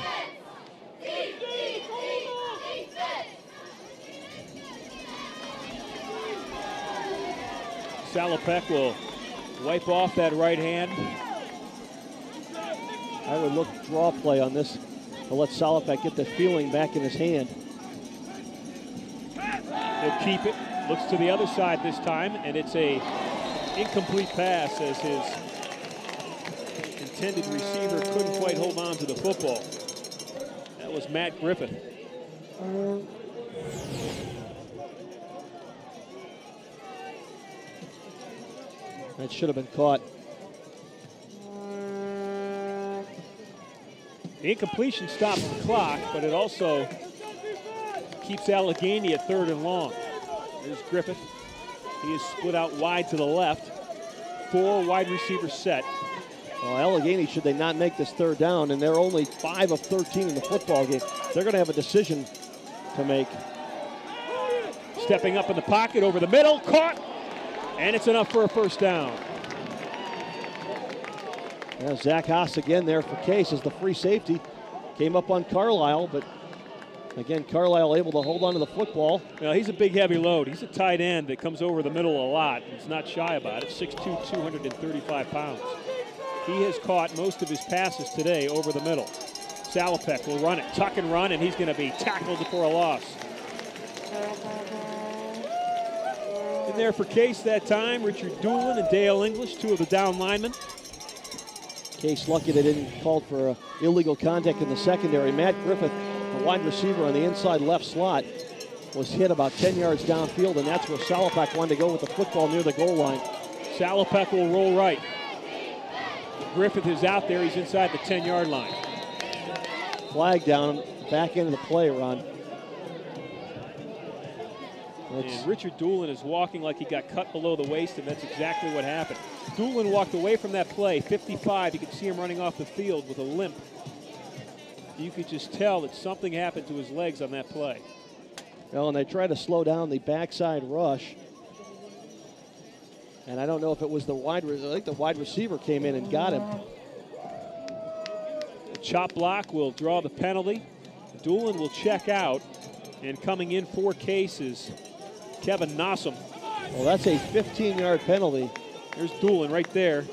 Salopek will wipe off that right hand. I would look draw play on this to let Salopek get the feeling back in his hand. He'll keep it. Looks to the other side this time, and it's a incomplete pass as his intended receiver couldn't quite hold on to the football. That was Matt Griffin. That should have been caught. The incompletion stops the clock, but it also keeps Allegheny at 3rd and long. There's Griffin. He is split out wide to the left. 4 wide receivers set. Well, Allegheny, should they not make this 3rd down, and they're only 5 of 13 in the football game, they're going to have a decision to make. Stepping up in the pocket, over the middle, caught, and it's enough for a 1st down. Yeah, Zach Haas again there for Case as the free safety came up on Carlisle, but again, Carlisle able to hold on to the football. Well, he's a big, heavy load. He's a tight end that comes over the middle a lot. He's not shy about it. 6'2", 235 pounds. He has caught most of his passes today over the middle. Salopek will run it, tuck and run, and he's going to be tackled for a loss. In there for Case that time, Richard Doolin and Dale English, 2 of the down linemen. Case lucky they didn't call for illegal contact in the secondary. Matt Griffith, the wide receiver on the inside left slot, was hit about 10 yards downfield, and that's where Salopek wanted to go with the football near the goal line. Salopek will roll right. Griffith is out there. He's inside the 10-yard line. Flag down, back into the play, Ron. And Richard Doolin is walking like he got cut below the waist, and that's exactly what happened. Doolin walked away from that play, 55. You could see him running off the field with a limp. You could just tell that something happened to his legs on that play. Well, and they tried to slow down the backside rush. And I don't know if it was I think the wide receiver came in and got him. The chop block will draw the penalty. Doolin will check out. And coming in for Cases, Kevin Nossum. Well, that's a 15-yard penalty. There's Doolin right there.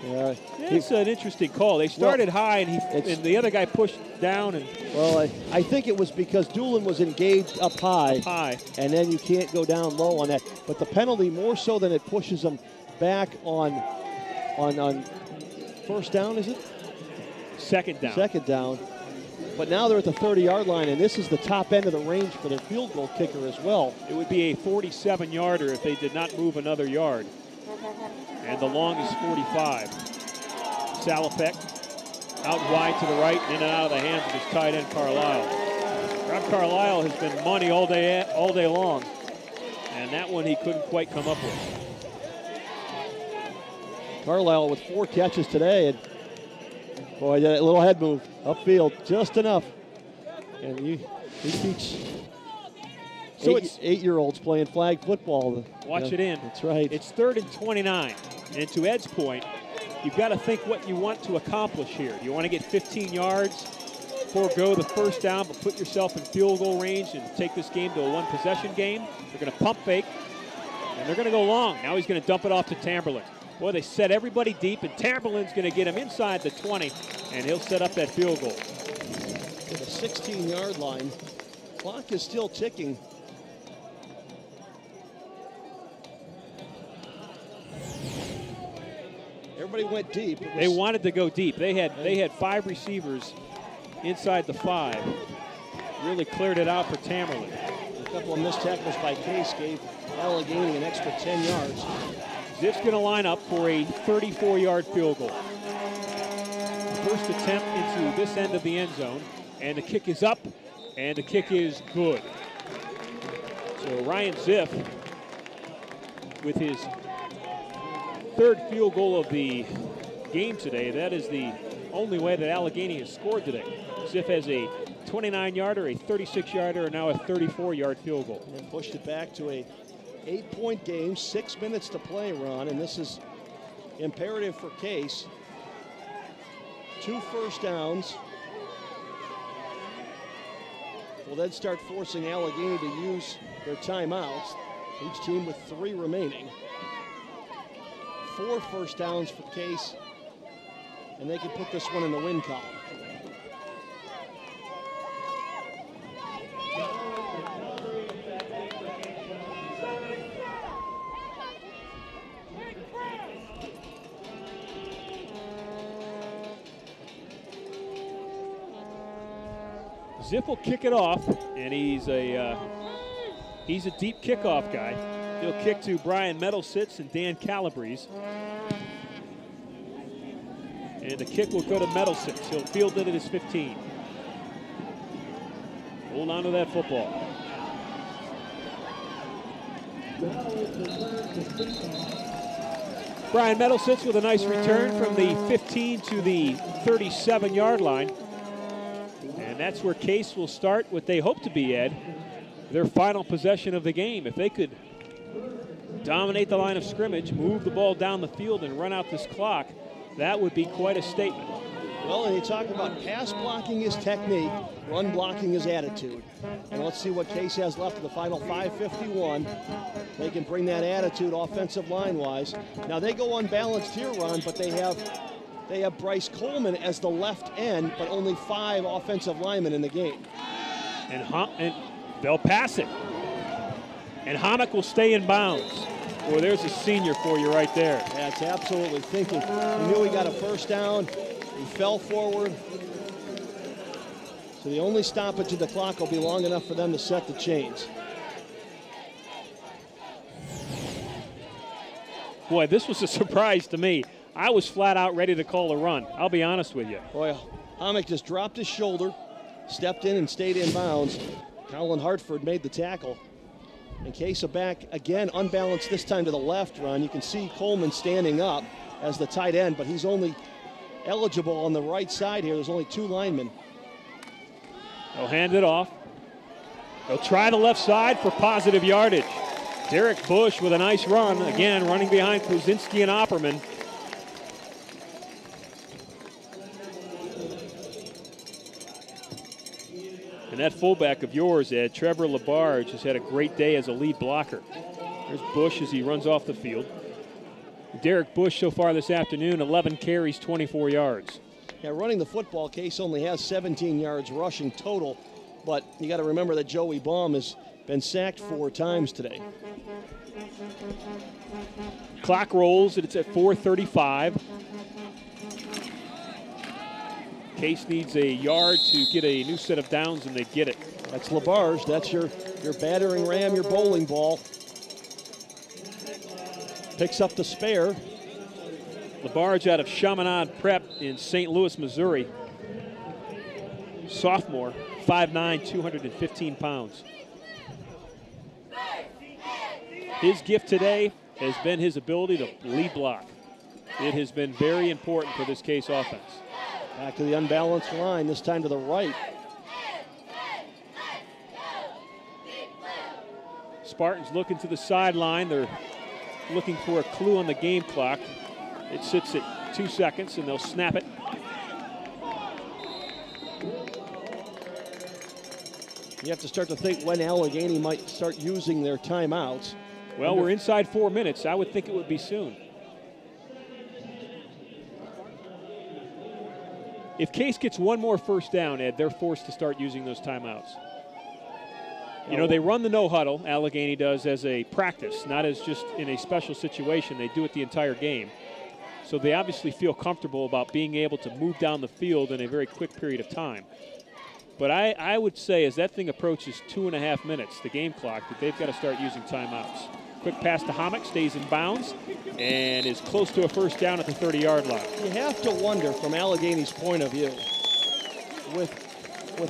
Yeah, it's an interesting call. They started high, and the other guy pushed down. And well, I think it was because Doolin was engaged up high, and then you can't go down low on that. But the penalty, more so than it pushes them back on 1st down, is it? 2nd down. 2nd down. But now they're at the 30-yard line, and this is the top end of the range for their field goal kicker as well. It would be a 47-yarder if they did not move another yard. And the long is 45. Salopek out wide to the right, in and out of the hands of his tight end, Carlisle. Rob Carlisle has been money all day long, and that one he couldn't quite come up with. Carlisle with 4 catches today, and boy, that little head move upfield, just enough. And he teach eight-year-olds playing flag football. Watch it in. That's right. It's 3rd and 29. And to Ed's point, you've got to think what you want to accomplish here. Do you want to get 15 yards, forego the 1st down, but put yourself in field goal range and take this game to a 1-possession game? They're going to pump fake, and they're going to go long. Now he's going to dump it off to Tamberlin. Boy, they set everybody deep, and Tamberlin's going to get him inside the 20, and he'll set up that field goal. To the 16-yard line. Clock is still ticking. Everybody went deep. They wanted to go deep. They had 5 receivers inside the 5. Really cleared it out for Tamberlin. A couple of missed tackles by Case gave Allegheny an extra 10 yards. Ziff's going to line up for a 34-yard field goal. First attempt into this end of the end zone, and the kick is up, and the kick is good. So Ryan Ziff, with his 3rd field goal of the game today, that is the only way that Allegheny has scored today. Ziff has a 29-yarder, a 36-yarder, and now a 34-yard field goal. And pushed it back to a 8-point game, 6 minutes to play, Ron, and this is imperative for Case. 2 first downs. Will then start forcing Allegheny to use their timeouts. Each team with 3 remaining. 4 first downs for Case, and they can put this one in the win column. Ziff will kick it off, and he's a deep kickoff guy. He'll kick to Brian Meadowsitz and Dan Calabrese. And the kick will go to Meadowsitz. He'll field it at his 15. Hold on to that football. Brian Meadowsitz with a nice return from the 15 to the 37-yard line. And that's where Case will start what they hope to be, Ed, their final possession of the game. If they could dominate the line of scrimmage, move the ball down the field, and run out this clock, that would be quite a statement. Well, and you talk about pass blocking is technique, run blocking is attitude. And let's see what Case has left of the final 5:51. They can bring that attitude offensive line-wise. Now, they go unbalanced here, Ron, but they have Bryce Coleman as the left end, but only 5 offensive linemen in the game. And they'll pass it. And Hommick will stay in bounds. Boy, there's a senior for you right there. That's absolutely thinking. He knew he got a first down. He fell forward. So the only stoppage of the clock will be long enough for them to set the chains. Boy, this was a surprise to me. I was flat out ready to call a run. I'll be honest with you. Boy, Hommick just dropped his shoulder, stepped in and stayed in bounds. Colin Hartford made the tackle. And Case back again, unbalanced this time to the left, Ron. You can see Coleman standing up as the tight end, but he's only eligible on the right side here. There's only 2 linemen. They'll hand it off. They'll try the left side for positive yardage. Derek Bush with a nice run, again running behind Kuzinski and Opperman. And that fullback of yours, Ed, Trevor Labarge, has had a great day as a lead blocker. There's Bush as he runs off the field. Derek Bush so far this afternoon, 11 carries, 24 yards. Yeah, running the football, Case only has 17 yards rushing total, but you got to remember that Joey Baum has been sacked 4 times today. Clock rolls, and it's at 4:35. Case needs a yard to get a new set of downs, and they get it. That's Labarge. That's your battering ram, your bowling ball. Picks up the spare. Labarge out of Chaminade Prep in St. Louis, Missouri. Sophomore, 5'9", 215 pounds. His gift today has been his ability to lead block. It has been very important for this Case offense. Back to the unbalanced line, this time to the right. Spartans looking to the sideline. They're looking for a clue on the game clock. It sits at 2 seconds, and they'll snap it. You have to start to think when Allegheny might start using their timeouts. Well, we're inside 4 minutes. I would think it would be soon. If Case gets one more first down, Ed, they're forced to start using those timeouts. You know, they run the no huddle, Allegheny does, as a practice, not as just in a special situation. They do it the entire game. So they obviously feel comfortable about being able to move down the field in a very quick period of time. But I would say as that thing approaches 2.5 minutes, the game clock, that they've got to start using timeouts. Quick pass to Hommick, stays in bounds, and is close to a first down at the 30-yard line. You have to wonder from Allegheny's point of view, with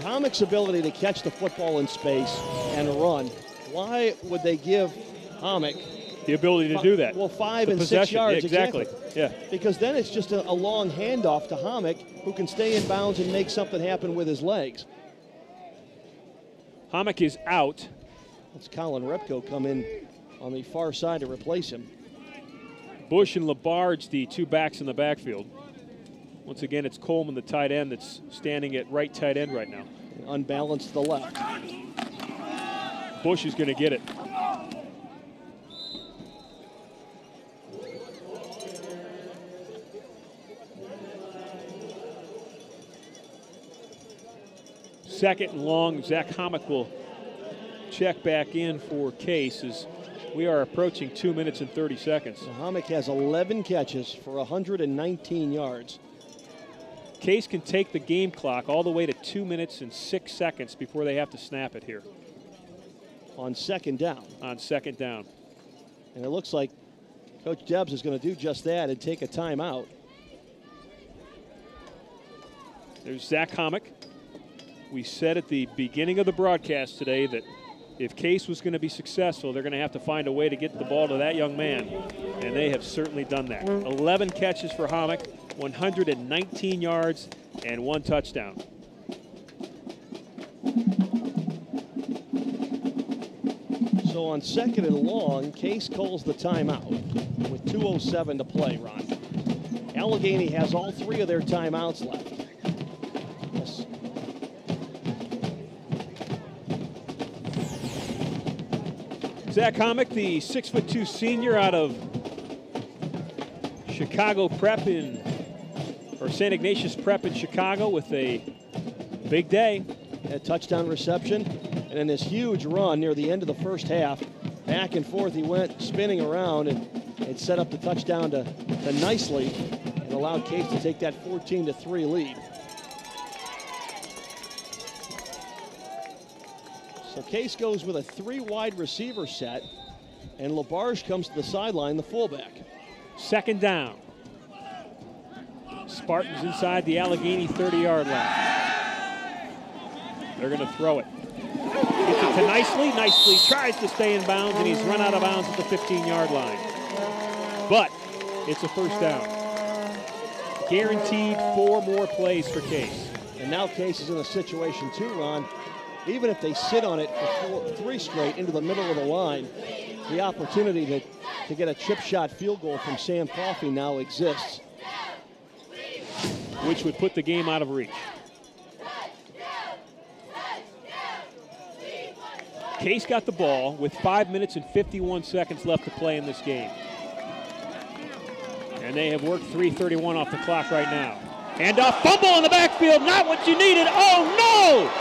Hommick's ability to catch the football in space and run, why would they give Hommick the ability to do that? Well, 5 and 6 yards. Exactly. Yeah. Because then it's just a long handoff to Hommick, who can stay in bounds and make something happen with his legs. Hommick is out. Let's Colin Repko come in on the far side to replace him. Bush and Labarge, the 2 backs in the backfield. Once again, it's Coleman, the tight end, that's standing at right tight end right now. Unbalanced to the left. Bush is going to get it. second and long. Zach Homick will check back in for Case as we are approaching 2 minutes and 30 seconds. Homick has 11 catches for 119 yards. Case can take the game clock all the way to 2 minutes and 6 seconds before they have to snap it here. On second down. On second down. And it looks like Coach Debs is going to do just that and take a timeout. There's Zach Homick. We said at the beginning of the broadcast today that if Case was going to be successful, they're going to have to find a way to get the ball to that young man, and they have certainly done that. 11 catches for Homick, 119 yards, and 1 touchdown. So on second and long, Case calls the timeout with 2:07 to play, Ron. Allegheny has all 3 of their timeouts left. Yes. Zach Homick, the 6'2" senior out of Chicago Prep or St. Ignatius Prep in Chicago with a big day. A touchdown reception, and then this huge run near the end of the first half. Back and forth he went, spinning around, and it set up the touchdown to nicely and allowed Case to take that 14-3 lead. So Case goes with a 3 wide receiver set, and LaBarge comes to the sideline, the fullback. Second down. Spartans inside the Allegheny 30-yard line. They're going to throw it. Gets it to Nicely tries to stay in bounds, and he's run out of bounds at the 15-yard line. But it's a first down. Guaranteed 4 more plays for Case. And now Case is in a situation too, Ron. Even if they sit on it for 3 straight into the middle of the line, the opportunity to get a chip shot field goal from Sam Coffey now exists. Which would put the game out of reach. Case got the ball with 5 minutes and 51 seconds left to play in this game. And they have worked 3:31 off the clock right now. And a fumble in the backfield, not what you needed. Oh no!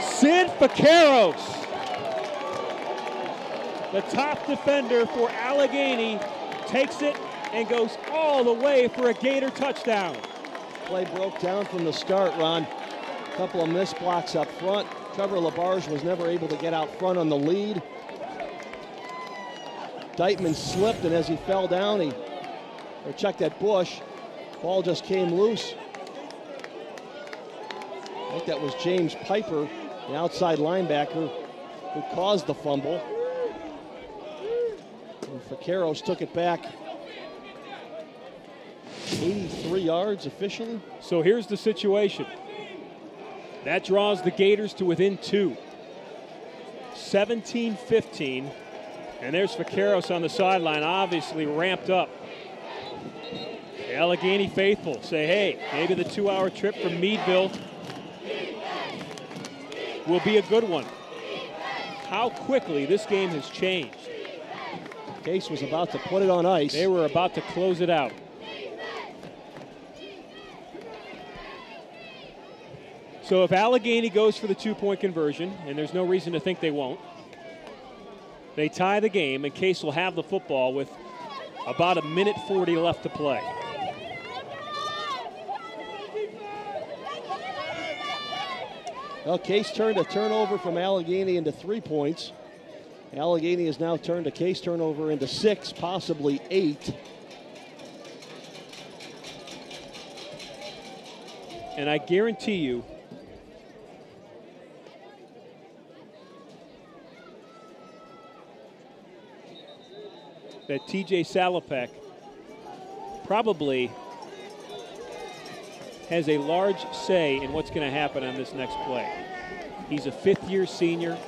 Sid Vaqueros, the top defender for Allegheny, takes it and goes all the way for a Gator touchdown. Play broke down from the start, Ron. A couple of missed blocks up front. Trevor LaBarge was never able to get out front on the lead. Deitman slipped, and as he fell down, checked that bush. Ball just came loose. I think that was James Piper, the outside linebacker, who caused the fumble. And Vaqueros took it back 83 yards officially. So here's the situation. That draws the Gators to within 2. 17-15. And there's Vaqueros on the sideline, obviously ramped up. The Allegheny faithful say, hey, maybe the 2-hour trip from Meadville will be a good one. How quickly this game has changed. Case was about to put it on ice. They were about to close it out. So if Allegheny goes for the 2-point conversion, and there's no reason to think they won't, they tie the game, and Case will have the football with about 1:40 left to play. Well, Case turned a turnover from Allegheny into 3 points. Allegheny has now turned a Case turnover into 6, possibly 8. And I guarantee you, that TJ Salopek probably has a large say in what's going to happen on this next play. He's a 5th-year senior.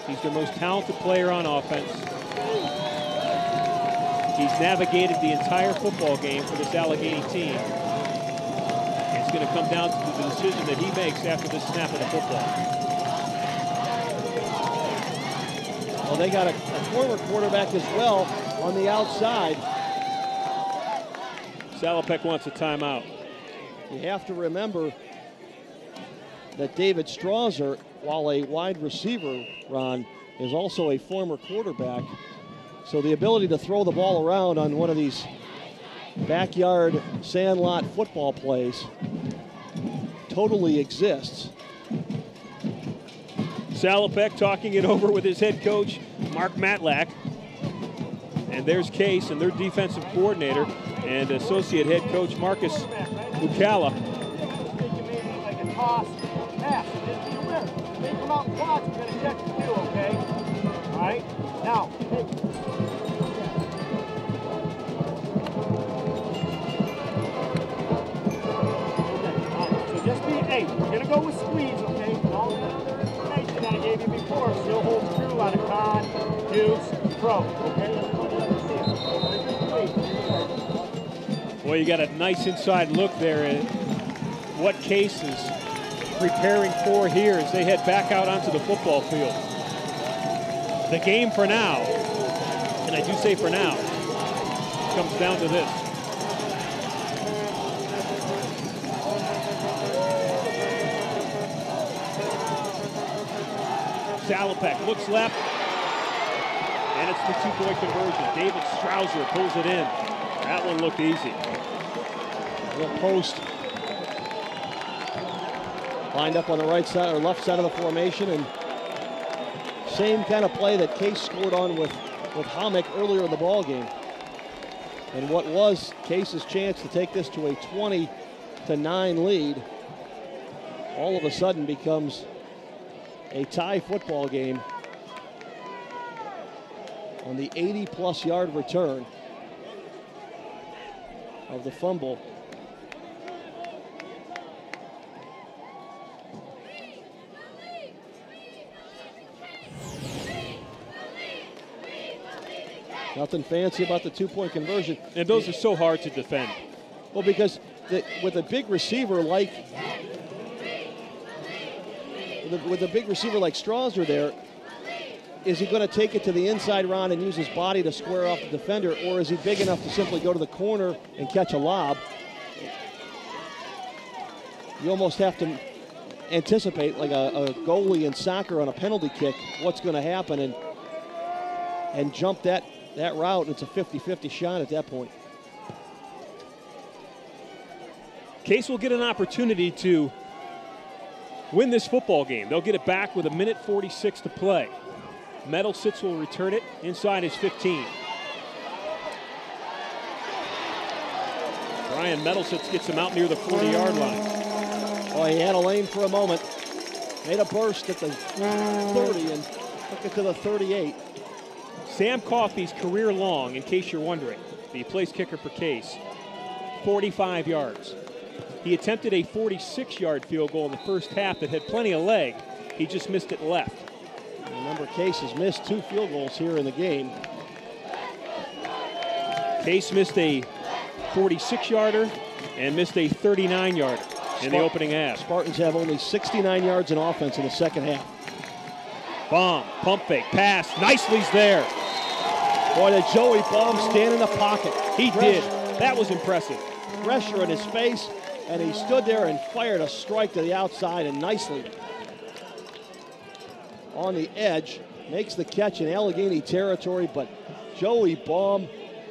He's their most talented player on offense. He's navigated the entire football game for this Allegheny team. It's going to come down to the decision that he makes after the snap of the football. Well, they got a former quarterback as well on the outside. Salopek wants a timeout. You have to remember that David Strauser, while a wide receiver, Ron, is also a former quarterback. So the ability to throw the ball around on one of these backyard sandlot football plays totally exists. Salopek talking it over with his head coach, Mark Matlack. And there's Case and their defensive coordinator and associate head coach Marcus Bucala. Like a toss, pass, just be aware. They come out quads, we're going to check you too, okay? All right? Now, hey. So just be, hey, we're going to go with squeeze, okay? And all that other information that I gave you before still holds true on a con, deuce, pro, okay? Everybody understands. Well, you got a nice inside look there at what Case is preparing for here as they head back out onto the football field. The game for now, and I do say for now, comes down to this. Salopek looks left, and it's the two-point conversion. David Strauser pulls it in. That one looked easy. Little post lined up on the right side or left side of the formation, and same kind of play that Case scored on with Hommick earlier in the ball game. And what was Case's chance to take this to a 20-9 lead all of a sudden becomes a tie football game on the 80-plus yard return of the fumble. Nothing fancy about the two-point conversion. And those are so hard to defend. Well, because with a big receiver like Strauser there, is he going to take it to the inside round and use his body to square off the defender, or is he big enough to simply go to the corner and catch a lob? You almost have to anticipate, like a goalie in soccer on a penalty kick, what's going to happen, and jump that route, and it's a 50-50 shot at that point. Case will get an opportunity to win this football game. They'll get it back with 1:46 to play. Metalsitz will return it inside his 15. Brian Metalsitz gets him out near the 40-yard line. Oh, he had a lane for a moment. Made a burst at the 30 and took it to the 38. Sam Coffey's career long, in case you're wondering, the place kicker for Case, 45 yards. He attempted a 46-yard field goal in the first half that had plenty of leg. He just missed it left. Remember, Case has missed 2 field goals here in the game. Case missed a 46-yarder and missed a 39-yarder in the opening half. Spartans have only 69 yards in offense in the second half. Baum, pump fake, pass, nicely's there. Boy, did Joey Baum stand in the pocket. He did. That was impressive. Pressure in his face, and he stood there and fired a strike to the outside, and nicely on the edge, makes the catch in Allegheny territory, but Joey Baum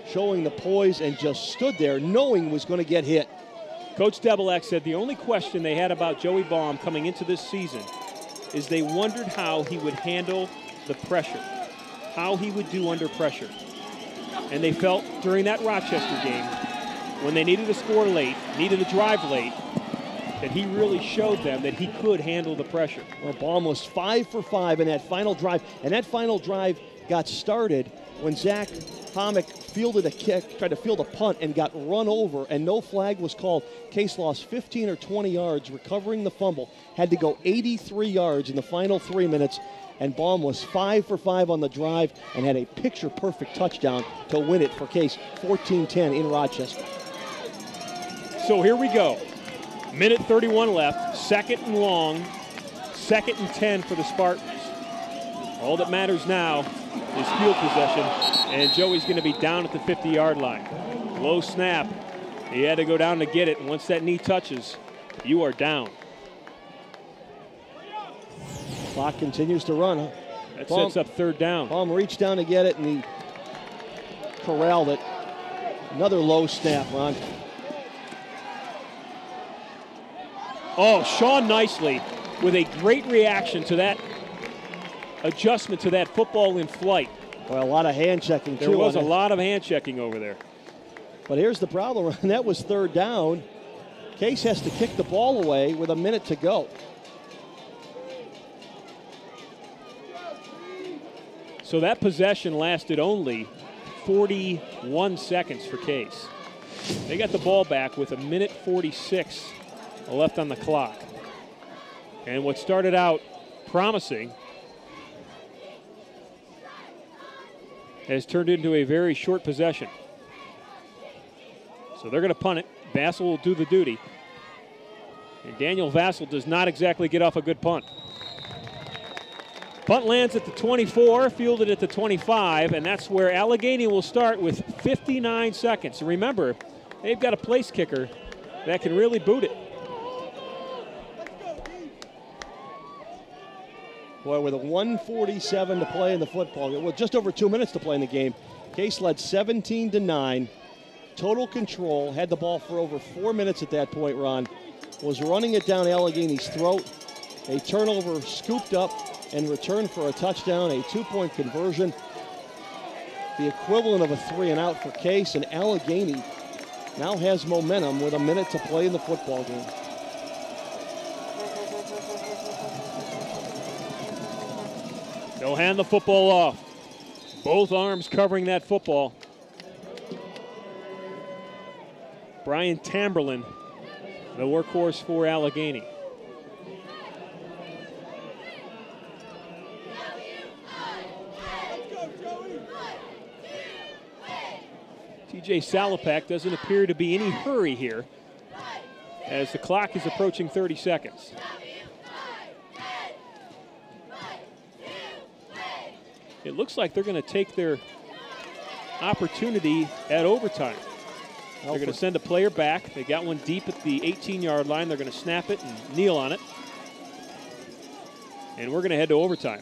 showing the poise and just stood there knowing he was going to get hit. Coach Debelak said the only question they had about Joey Baum coming into this season is they wondered how he would handle the pressure, how he would do under pressure. And they felt during that Rochester game, when they needed to score late, needed to drive late, that he really showed them that he could handle the pressure. Well, Baum was 5 for 5 in that final drive, and that final drive got started when Zach Hommick fielded a kick, tried to field a punt, and got run over, and no flag was called. Case lost 15 or 20 yards recovering the fumble, had to go 83 yards in the final 3 minutes, and Baum was 5 for 5 on the drive and had a picture-perfect touchdown to win it for Case, 14-10 in Rochester. So here we go. Minute 31 left, second and long, 2nd and 10 for the Spartans. All that matters now is field possession, and Joey's going to be down at the 50-yard line. Low snap. He had to go down to get it, and once that knee touches, you are down. Clock continues to run. Huh? That sets up third down. Palm reached down to get it, and he corralled it. Another low snap, Ron. Oh, Sean Nicely with a great reaction to that adjustment to that football in flight. Well, a lot of hand checking, too. There was a lot of hand checking over there. But here's the problem, Ron. That was third down. Case has to kick the ball away with a minute to go. So that possession lasted only 41 seconds for Case. They got the ball back with 1:46 left on the clock. And what started out promising has turned into a very short possession. So they're going to punt it. Vassell will do the duty. And Daniel Vassell does not exactly get off a good punt. Punt lands at the 24, fielded at the 25, and that's where Allegheny will start with 59 seconds. And remember, they've got a place kicker that can really boot it. Boy, with a 1:47 to play in the football game, well, just over 2 minutes to play in the game, Case led 17-9. Total control, had the ball for over 4 minutes at that point, Ron. Was running it down Allegheny's throat. A turnover scooped up and returned for a touchdown, a 2-point conversion. The equivalent of a 3-and-out for Case, and Allegheny now has momentum with a minute to play in the football game. They'll hand the football off. Both arms covering that football. Brian Tamberlin, the workhorse for Allegheny. TJ Salopek doesn't appear to be any hurry here as the clock is approaching 30 seconds. It looks like they're going to take their opportunity at overtime. They're going to send a player back. They got one deep at the 18-yard line. They're going to snap it and kneel on it. And we're going to head to overtime.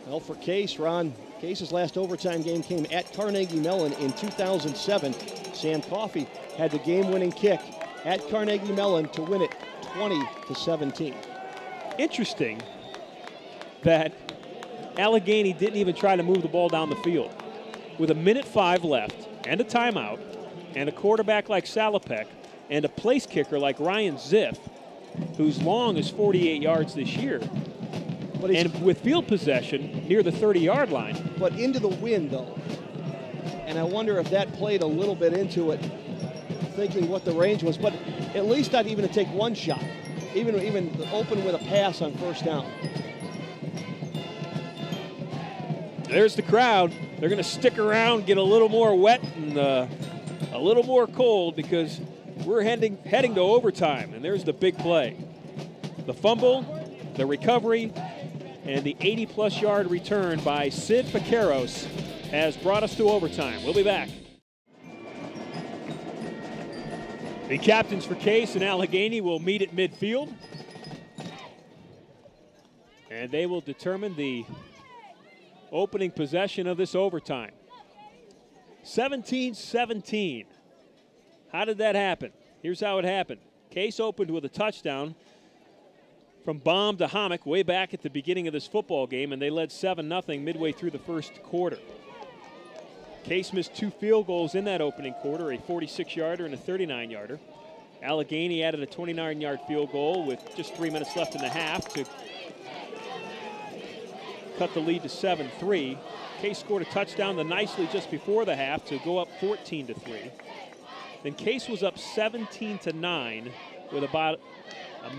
Well, for Case, Ron, Case's last overtime game came at Carnegie Mellon in 2007. Sam Coffey had the game-winning kick at Carnegie Mellon to win it 20-17. Interesting that Allegheny didn't even try to move the ball down the field. With 1:05 left and a timeout and a quarterback like Salopek and a place kicker like Ryan Ziff, whose long is 48 yards this year, and with field possession near the 30-yard line. But into the wind, though. And I wonder if that played a little bit into it, thinking what the range was. But at least not even to take one shot, even open with a pass on first down. There's the crowd. They're going to stick around, get a little more wet and a little more cold because we're heading to overtime. And there's the big play. The fumble, the recovery, and the 80-plus yard return by Sid Vaqueros has brought us to overtime. We'll be back. The captains for Case and Allegheny will meet at midfield. And they will determine the opening possession of this overtime. 17-17. How did that happen? Here's how it happened. Case opened with a touchdown from Baum to Hommick way back at the beginning of this football game, and they led 7-0 midway through the first quarter. Case missed 2 field goals in that opening quarter, a 46-yarder and a 39-yarder. Allegheny added a 29-yard field goal with just 3 minutes left in the half to cut the lead to 7-3. Case scored a touchdown nicely just before the half to go up 14-3. Then Case was up 17-9 with about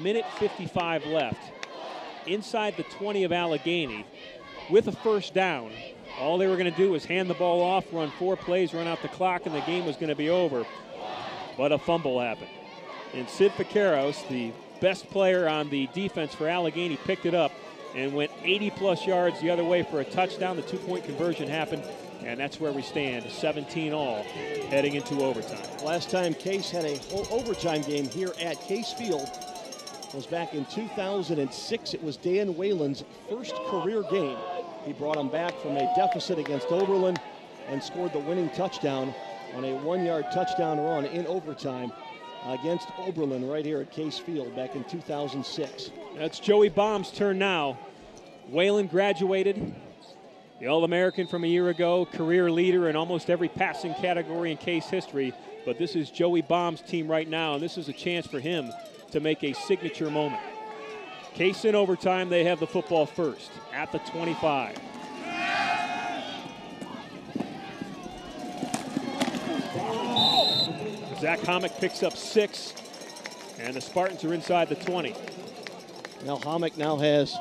1:55 left inside the 20 of Allegheny with a first down. All they were going to do was hand the ball off, run 4 plays, run out the clock, and the game was going to be over. But a fumble happened. And Sid Vaqueros, the best player on the defense for Allegheny, picked it up and went 80-plus yards the other way for a touchdown. The two-point conversion happened, and that's where we stand, 17 all, heading into overtime. Last time Case had a whole overtime game here at Case Field was back in 2006. It was Dan Whalen's first career game. He brought him back from a deficit against Oberlin and scored the winning touchdown on a 1-yard touchdown run in overtime against Oberlin right here at Case Field back in 2006. That's Joey Baum's turn now. Whalen graduated, the All-American from a year ago, career leader in almost every passing category in Case history. But this is Joey Baum's team right now, and this is a chance for him to make a signature moment. Case in overtime, they have the football first at the 25. Zach Hommick picks up 6, and the Spartans are inside the 20. Now Hommick now has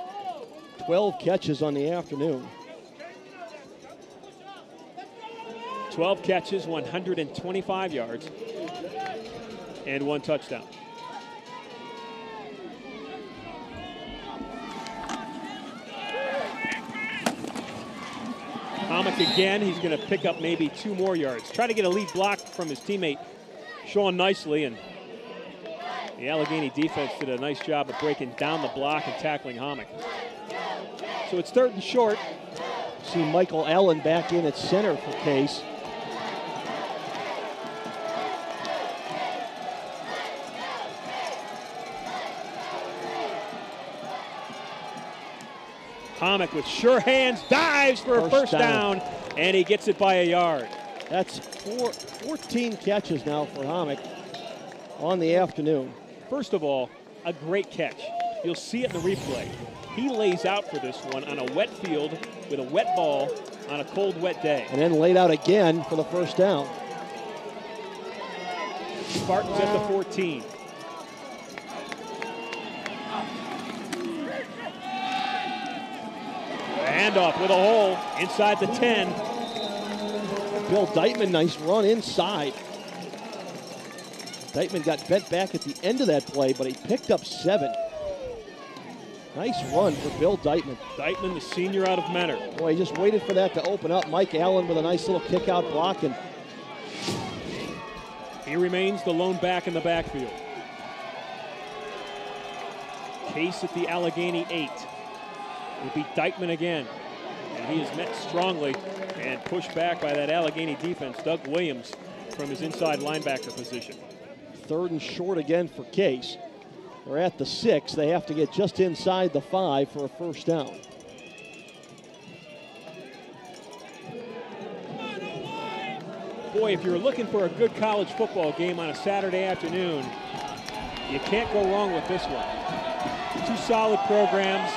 12 catches on the afternoon. 12 catches, 125 yards, and 1 touchdown. Hommick again, he's going to pick up maybe 2 more yards. Try to get a lead block from his teammate, Sean Nicely, and the Allegheny defense did a nice job of breaking down the block and tackling Hommick. So it's 3rd and short. See Michael Allen back in at center for Case. Hommick with sure hands, dives for a first down, and he gets it by a yard. That's 14 catches now for Hommick on the afternoon. First of all, a great catch. You'll see it in the replay. He lays out for this one on a wet field with a wet ball on a cold, wet day. And then laid out again for the first down. Spartans at the 14. Handoff with a hole inside the 10. Bill Deitman, nice run inside. Deitman got bent back at the end of that play, but he picked up 7. Nice run for Bill Deitman. Deitman, the senior out of Mentor. Boy, he just waited for that to open up. Mike Allen with a nice little kick-out block, and he remains the lone back in the backfield. Case at the Allegheny 8. It'll be Deitman again, and he is met strongly and pushed back by that Allegheny defense. Doug Williams from his inside linebacker position. 3rd and short again for Case. They're at the 6. They have to get just inside the 5 for a first down. Boy, if you're looking for a good college football game on a Saturday afternoon, you can't go wrong with this one. 2 solid programs.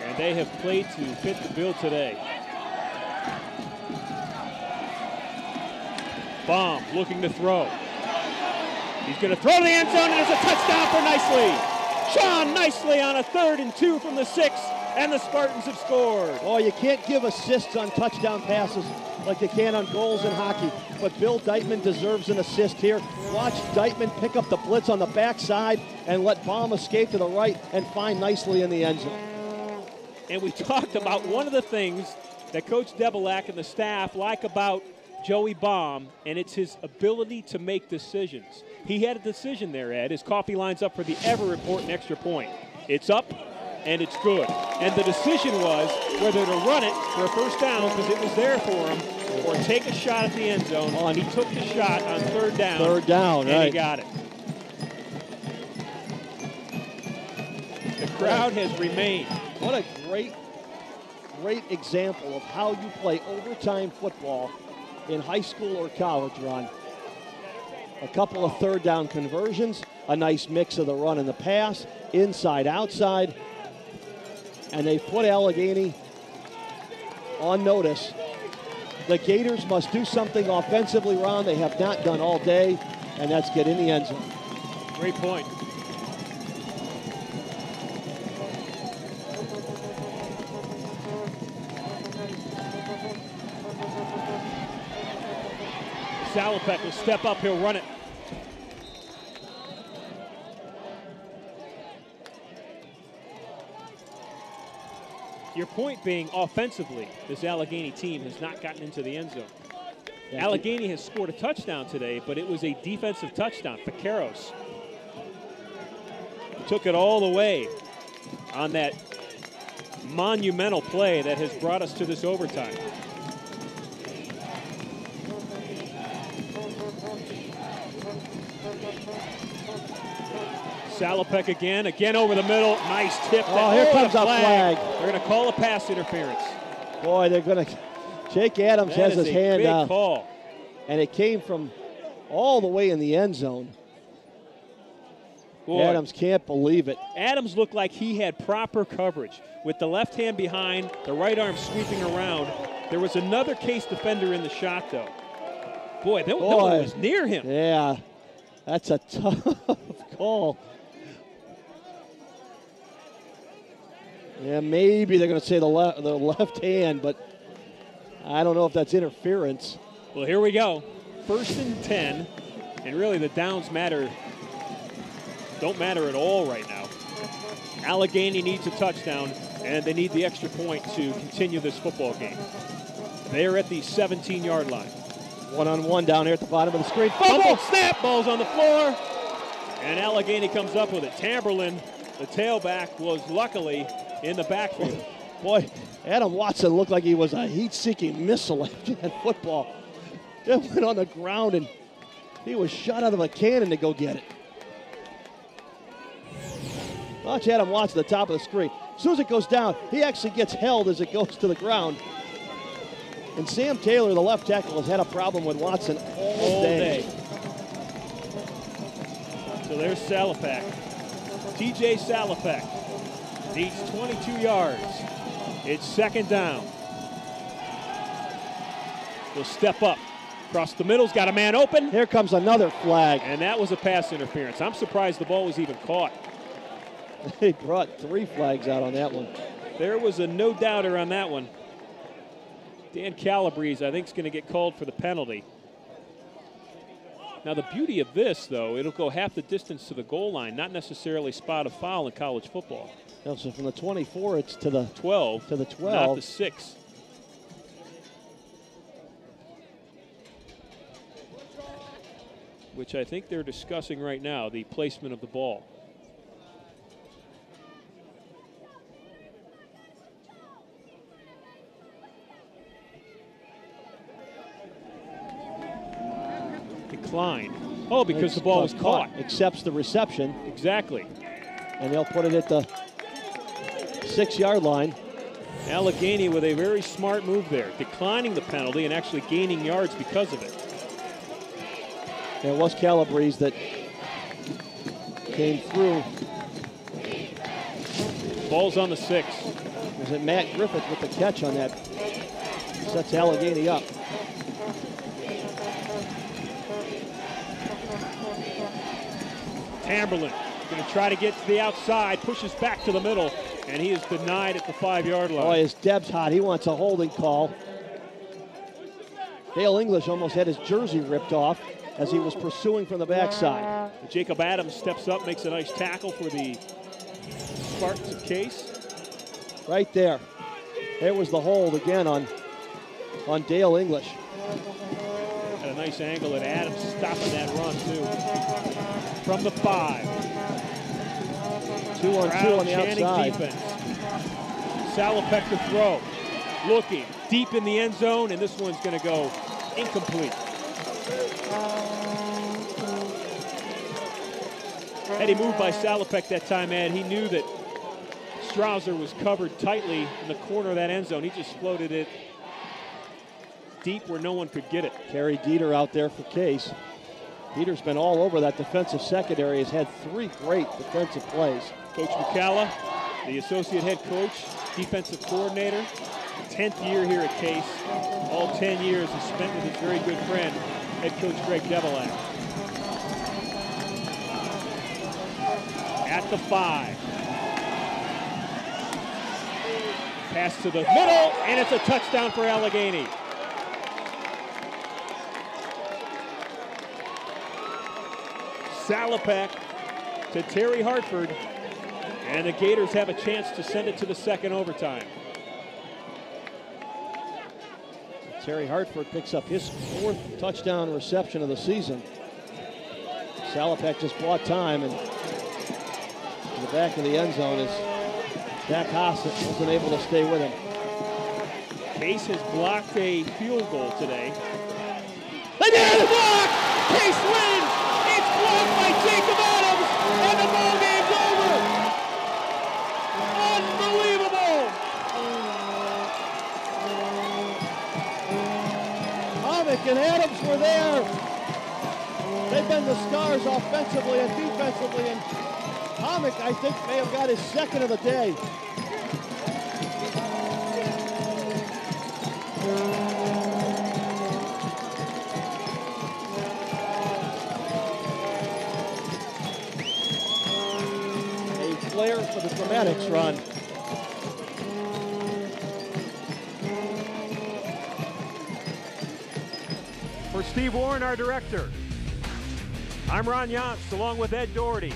And they have played to fit the bill today. Baum looking to throw. He's going to throw to the end zone, and it's a touchdown for Nicely. Sean Nicely on a 3rd and 2 from the 6, and the Spartans have scored. Oh, you can't give assists on touchdown passes like you can on goals in hockey, but Bill Deitman deserves an assist here. Watch Deitman pick up the blitz on the backside and let Baum escape to the right and find Nicely in the end zone. And we talked about one of the things that Coach Debelak and the staff like about Joey Baum, and it's his ability to make decisions. He had a decision there, Ed. His coffee line's up for the ever important extra point. It's up, and it's good. And the decision was whether to run it for a first down because it was there for him, or take a shot at the end zone. And he took the shot on 3rd down. 3rd down, and right. he got it. The crowd has remained. What a great example of how you play overtime football in high school or college, Ron. A couple of 3rd down conversions, a nice mix of the run and the pass, inside, outside, and they put Allegheny on notice. The Gators must do something offensively, Ron. They have not done all day, and that's get in the end zone. Great point. Salopek will step up, he'll run it. Your point being, offensively, this Allegheny team has not gotten into the end zone. Allegheny has scored a touchdown today, but it was a defensive touchdown. Vaqueros took it all the way on that monumental play that has brought us to this overtime. Salopek again over the middle. Nice tip. Oh, here comes a flag. They're going to call a pass interference. Boy, they're going to. Jake Adams has his hand big up. Call. And it came from all the way in the end zone. Boy, Adams can't believe it. Adams looked like he had proper coverage with the left hand behind, the right arm sweeping around. There was another case defender in the shot, though. Boy, that one was near him. Yeah, that's a tough call. Yeah, maybe they're going to say the left hand, but I don't know if that's interference. Well, here we go. 1st and 10, and really the downs don't matter at all right now. Allegheny needs a touchdown, and they need the extra point to continue this football game. They are at the 17-yard line. One-on-one down here at the bottom of the screen. Fumble, snap, ball's on the floor, and Allegheny comes up with it. Tamberlin, the tailback, was luckily in the backfield. Boy, Adam Watson looked like he was a heat-seeking missile after that football. It went on the ground, and he was shot out of a cannon to go get it. Watch Adam Watson at the top of the screen. As soon as it goes down, he actually gets held as it goes to the ground. And Sam Taylor, the left tackle, has had a problem with Watson all day. So there's Salopek. TJ Salopek needs 22 yards. It's 2nd down. He'll step up. Across the middle's got a man open. Here comes another flag. And that was a pass interference. I'm surprised the ball was even caught. They brought 3 flags out on that one. There was a no-doubter on that one. Dan Calabrese, I think, is going to get called for the penalty. Now, the beauty of this, though, it'll go half the distance to the goal line, not necessarily spot a foul in college football. No, so from the 24, it's to the 12. To the 12. Not the 6. Which I think they're discussing right now, the placement of the ball. Decline. Oh, because the ball was caught. Accepts the reception. Exactly. And they'll put it at the 6-yard line. Allegheny with a very smart move there, declining the penalty and actually gaining yards because of it. It was Calabrese that came through. Ball's on the 6. Was it Matt Griffin with the catch on that? Sets Allegheny up. Tamberlin going to try to get to the outside, pushes back to the middle, and he is denied at the 5-yard line. Boy, his Deb's hot. He wants a holding call. Dale English almost had his jersey ripped off as he was pursuing from the backside. Jacob Adams steps up, makes a nice tackle for the Spartans of Case. Right there. There was the hold again on Dale English. Had a nice angle at Adams stopping that run, too. From the 5. 2-on-2 on the outside. Defense. Salopek to throw. Looking deep in the end zone, and this one's going to go incomplete. Had he moved by Salopek that time, Ed, he knew that Strouser was covered tightly in the corner of that end zone. He just floated it deep where no one could get it. Kerry Dieter out there for Case. Dieter's been all over that defensive secondary, has had 3 great defensive plays. Coach McCalla, the associate head coach, defensive coordinator, 10th year here at Case. All 10 years is spent with his very good friend, head coach Greg Devilack. At the 5. Pass to the middle, and it's a touchdown for Allegheny. Salopek to Terry Hartford, and the Gators have a chance to send it to the 2nd overtime. Terry Hartford picks up his 4th touchdown reception of the season. Salopek just bought time, and in the back of the end zone is Jack Haas wasn't able to stay with him. Case has blocked a field goal today. They did it! Block! Case wins! It's blocked by Jacob Adams, and the ball game's over! Unbelievable! Homick and Adams were there. They've been the stars offensively and defensively, and Homick, I think, may have got his 2nd of the day. A flare for the Dramatics run. For Steve Warren, our director, I'm Ron Yantz, along with Ed Doherty.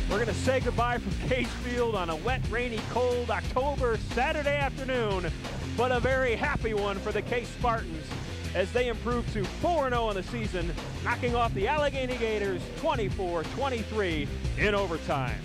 We're going to say goodbye from Case Field on a wet, rainy, cold October Saturday afternoon, but a very happy one for the Case Spartans as they improve to 4-0 in the season, knocking off the Allegheny Gators 24-23 in overtime.